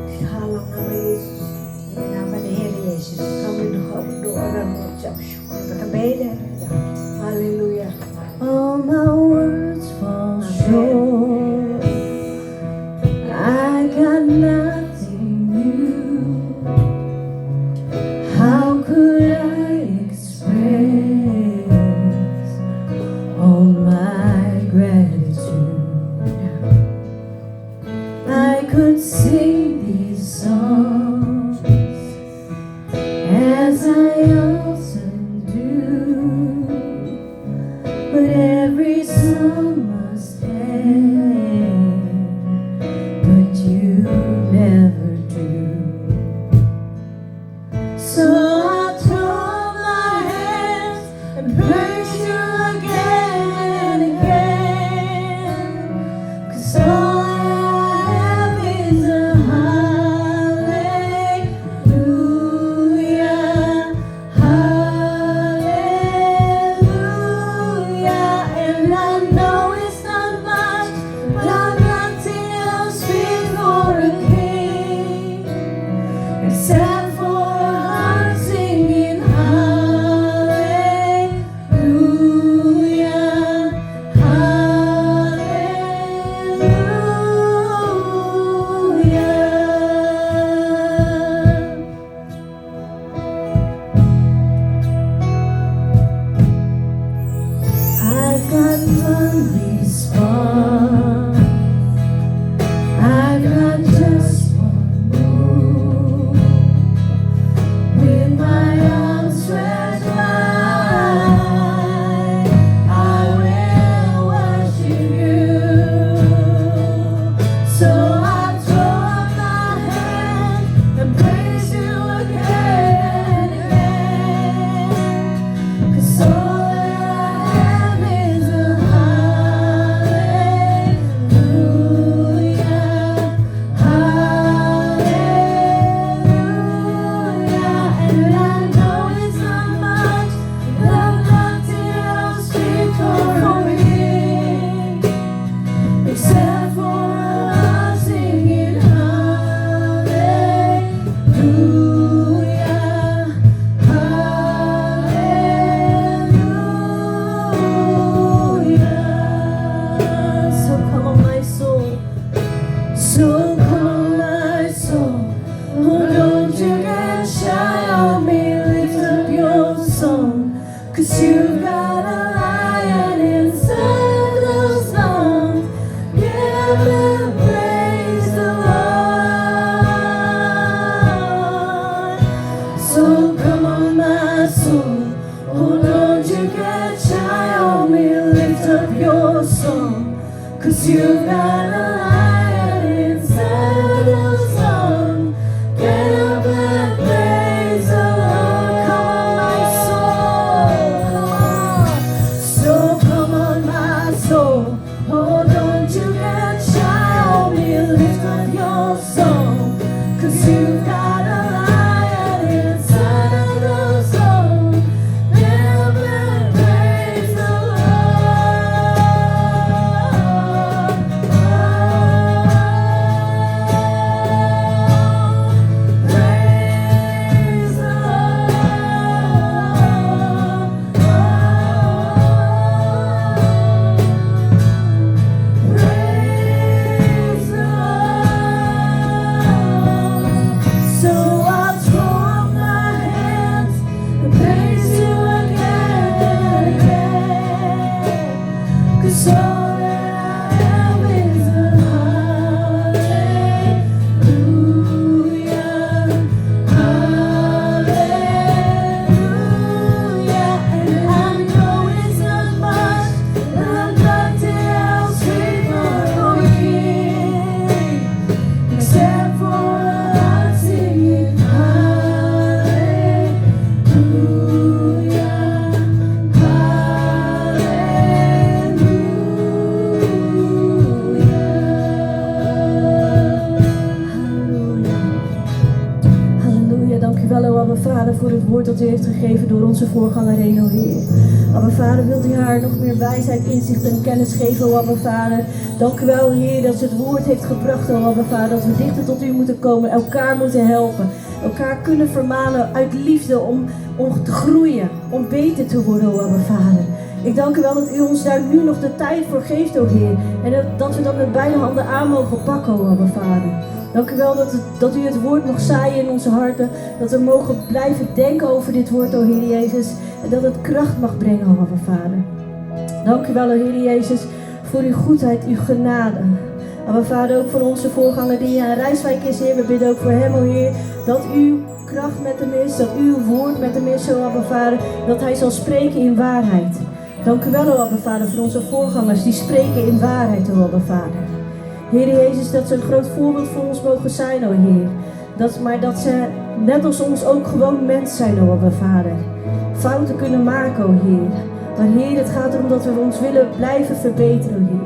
Di dalam nama Yesus In de naam van de Heer Jezus. kami berdoa dan mengucap syukur. Gebeden en bedankt. Haleluya. All my words fall short. I got nothing new. How could I express all my gratitude? I could sing these songs as I often do. 'Cause you've got a lion inside those lungs. Get up and praise the Lord. So come on, my soul, oh don't you get shy on me, lift up your song. 'Cause you've got a lion inside those lungs. Get up and praise the Lord. Come on, my soul, come on. So come on, my soul, oh don't you get shy on me, lift up your song. 'Cause you've got a lion inside those lungs. Get up and praise the So I'll throw up my hands and praise you again and again. 'Cause all that I am is a hallelujah, hallelujah. And I know it's not much, and I'm nothing else fit for a king, except for I'm singing hallelujah, Halleluja, dank u wel, o Abba Vader, voor het woord dat u heeft gegeven door onze voorganger Reno, Heer. Abba Vader, wilt u haar nog meer wijsheid, inzicht en kennis geven, o Abba Vader. Dank u wel, Heer, dat ze het woord heeft gebracht, o Abba Vader, dat we dichter tot u moeten komen, elkaar moeten helpen, elkaar kunnen vermanen uit liefde om te groeien, om beter te worden, o Abba Vader. Ik dank u wel dat u ons daar nu nog de tijd voor geeft, o Heer. En dat we dat met beide handen aan mogen pakken, o Abba Vader. Dank u wel dat u het woord nog zaaien in onze harten. Dat we mogen blijven denken over dit woord, o Heer Jezus. En dat het kracht mag brengen, o Abba Vader. Dank u wel, o Heer Jezus, voor uw goedheid, uw genade. Abba Vader, ook voor onze voorganger die aan Rijswijk is, Heer. We bidden ook voor hem, o Heer, dat uw kracht met hem is. Dat uw woord met hem is, o Abba Vader. Dat hij zal spreken in waarheid. Dank u wel, o Abba Vader, voor onze voorgangers die spreken in waarheid, o Abba Vader. Heer Jezus, dat ze een groot voorbeeld voor ons mogen zijn, o Heer. Maar dat ze net als ons ook gewoon mens zijn, o Abba Vader. Fouten kunnen maken, o Heer. Maar Heer, het gaat erom dat we ons willen blijven verbeteren, o Heer.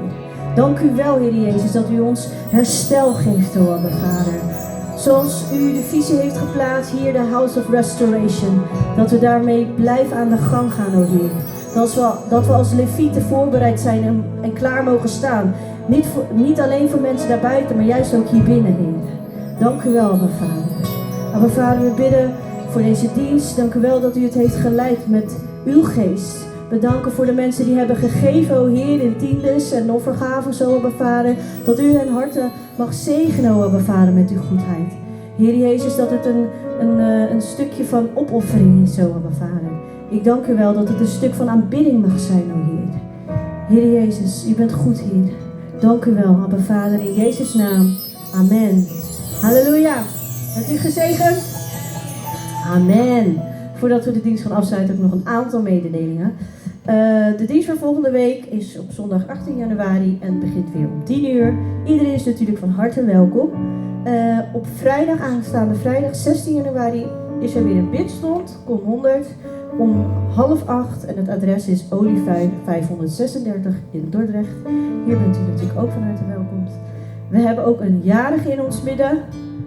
Dank u wel, Heer Jezus, dat u ons herstel geeft, o Abba Vader. Zoals u de visie heeft geplaatst hier, de House of Restoration. Dat we daarmee blijven aan de gang gaan, o Heer. Dat we als levieten voorbereid zijn en klaar mogen staan. Niet alleen voor mensen daarbuiten, maar juist ook hier binnen, Heer. Dank u wel, Abba Vader. Abba Vader, we bidden voor deze dienst. Dank u wel dat u het heeft geleid met uw geest. We danken voor de mensen die hebben gegeven, o Heer, in tiendes en offergaven, zo Abba Vader. Dat u hun harten mag zegenen, o Abba Vader, met uw goedheid. Heer Jezus, dat het een stukje van opoffering is, zo Abba Vader. Ik dank u wel dat het een stuk van aanbidding mag zijn, o Heer. Heer Jezus, u bent goed, Heer. Dank u wel, Abba Vader, in Jezus' naam. Amen. Halleluja. Bent u gezegend? Amen. Voordat we de dienst gaan afsluiten, heb ik nog een aantal mededelingen. De dienst van volgende week is op zondag 18 januari en begint weer om 10 uur. Iedereen is natuurlijk van harte welkom. Op vrijdag, aanstaande vrijdag 16 januari, is er weer een bidstond. Kom 100 om 7:30 en het adres is Olievuin 536 in Dordrecht. Hier bent u natuurlijk ook van harte welkom. We hebben ook een jarige in ons midden.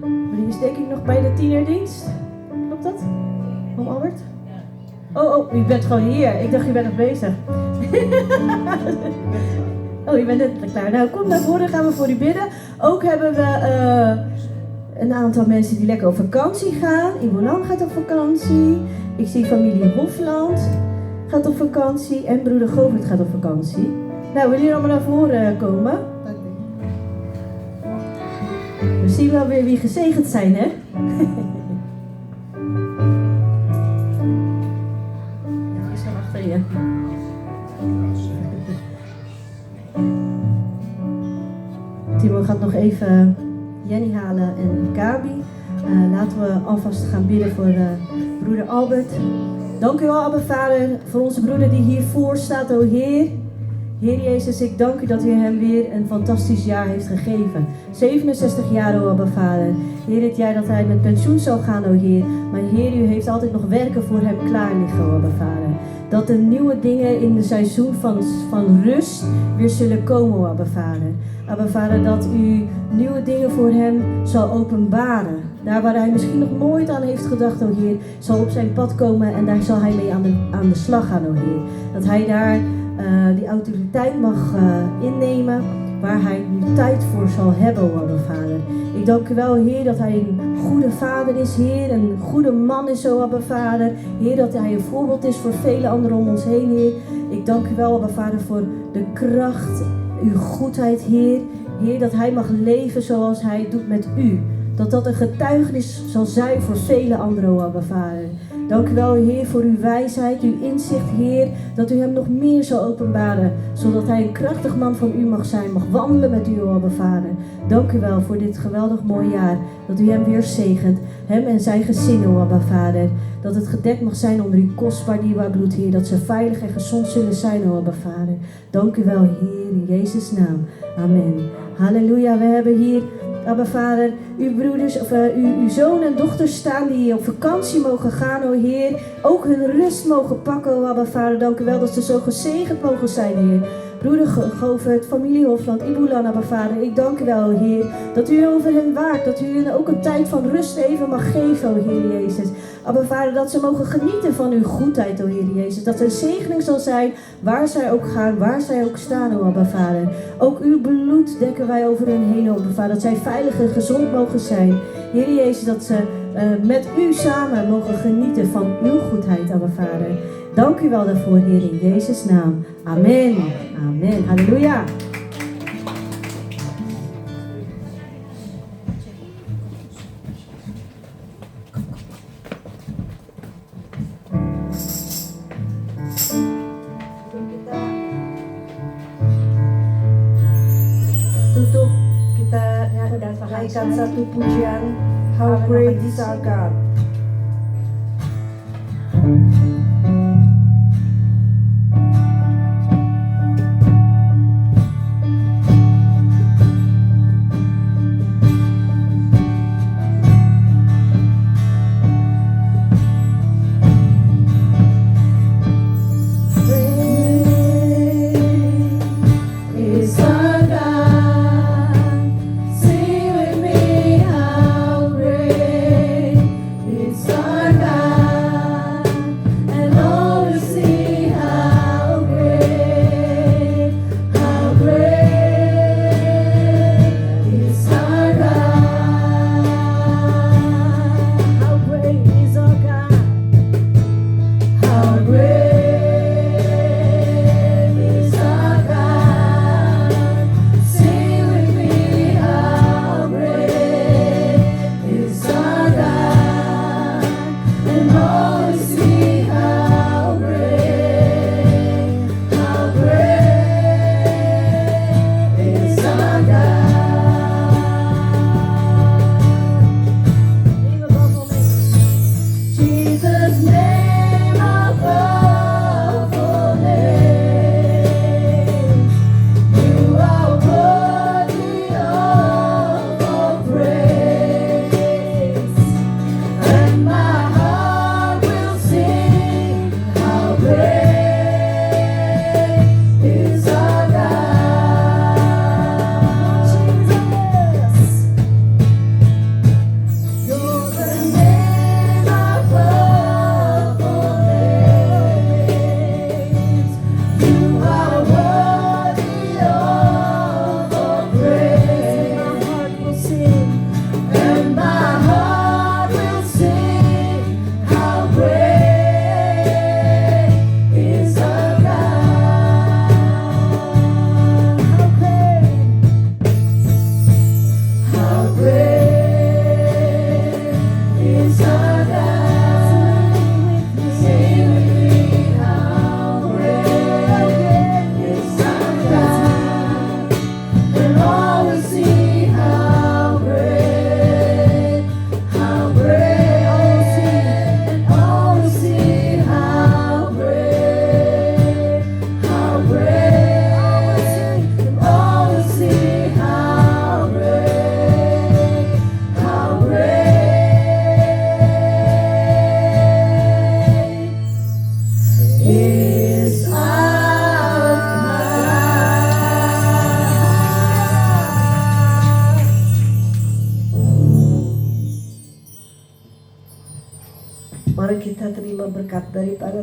Maar die is denk ik nog bij de tienerdienst. Klopt dat? Oom Albert? Oh, u bent gewoon hier. Ik dacht, u bent nog bezig. Oh, u bent net klaar. Nou, kom naar voren, gaan we voor u bidden. Ook hebben we een aantal mensen die lekker op vakantie gaan. Ibonan gaat op vakantie. Ik zie familie Hofland gaat op vakantie. En broeder Govert gaat op vakantie. Nou, willen jullie allemaal naar voren komen? We zien wel weer wie gezegend zijn, hè? Halleluja. Timo gaat nog even Jenny halen en Gabi. Laten we alvast gaan bidden voor broeder Albert. Dank u wel, Abba Vader, voor onze broeder die hiervoor staat, o Heer. Heer Jezus, ik dank u dat u hem weer een fantastisch jaar heeft gegeven. 67 jaar, o Abba Vader. Heer, het jaar dat hij met pensioen zou gaan, o Heer. Maar Heer, u heeft altijd nog werken voor hem klaar liggen, o Abba Vader. Dat er nieuwe dingen in het seizoen van rust weer zullen komen, o Abba Vader. Abba Vader, dat u nieuwe dingen voor hem zal openbaren. Daar waar hij misschien nog nooit aan heeft gedacht, o Heer, zal op zijn pad komen en daar zal hij mee aan de slag gaan, o Heer. Dat hij daar die autoriteit mag innemen waar hij nu tijd voor zal hebben, o Abba Vader. Ik dank u wel, Heer, dat hij een goede vader is, Heer, een goede man is, o Abba Vader. Heer, dat hij een voorbeeld is voor vele anderen om ons heen, Heer. Ik dank u wel, Abba Vader, voor de kracht, uw goedheid, Heer. Heer, dat hij mag leven zoals hij doet met u. Dat een getuigenis zal zijn voor vele anderen, o Abba Vader. Dank u wel, Heer, voor uw wijsheid, uw inzicht, Heer. Dat u hem nog meer zal openbaren. Zodat hij een krachtig man van u mag zijn. Mag wandelen met u, o Abba Vader. Dank u wel voor dit geweldig mooi jaar. Dat u hem weer zegent. Hem en zijn gezin, o Abba Vader. Dat het gedekt mag zijn onder uw kostbaar dierbaar bloed, Heer. Dat ze veilig en gezond zullen zijn, o Abba Vader. Dank u wel, Heer, in Jezus' naam. Amen. Halleluja, we hebben hier, Abba Vader, uw broeders, of uw zoon en dochters staan die op vakantie mogen gaan, o Heer. Ook hun rust mogen pakken, o Abba Vader. Dank u wel dat ze zo gezegend mogen zijn, Heer. Broeder Govert, familie Hofland, Ibulan, Abba Vader, ik dank u wel, Heer, dat u over hen waakt, dat u hen ook een tijd van rust even mag geven, o Heer Jezus. Abba Vader, dat ze mogen genieten van uw goedheid, o Heer Jezus. Dat er een zegening zal zijn waar zij ook gaan, waar zij ook staan, o Abba Vader. Ook uw bloed dekken wij over hen heen, o Abba Vader. Dat zij veilig en gezond mogen zijn. Heer Jezus, dat ze met u samen mogen genieten van uw goedheid, Abba Vader. Dank u wel daarvoor, Heer, in Jezus' naam. Amen. Amen. Halleluja. Tutup kita naikkan satu pujian, How Great is Our God. Is our God. Sing with me, how great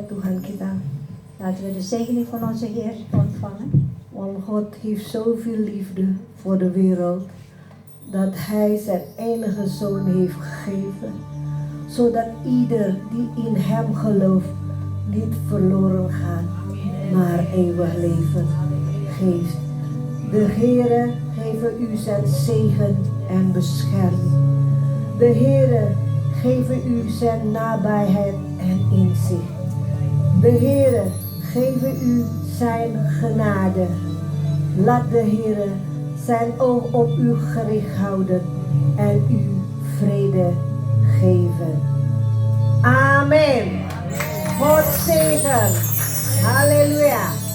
gebed Tuhan kita. Laten we de zegening van onze Heer ontvangen. Want God heeft zoveel liefde voor de wereld. Dat Hij zijn enige Zoon heeft gegeven. Zodat ieder die in Hem gelooft niet verloren gaat. Maar eeuwig leven geeft. De Heere geven u zijn zegen en bescherming. De Heere geven u zijn nabijheid en inzicht. De Heere geven u zijn genade. Laat de Heere zijn oog op u gericht houden en u vrede geven. Amen. God zegen. Halleluja.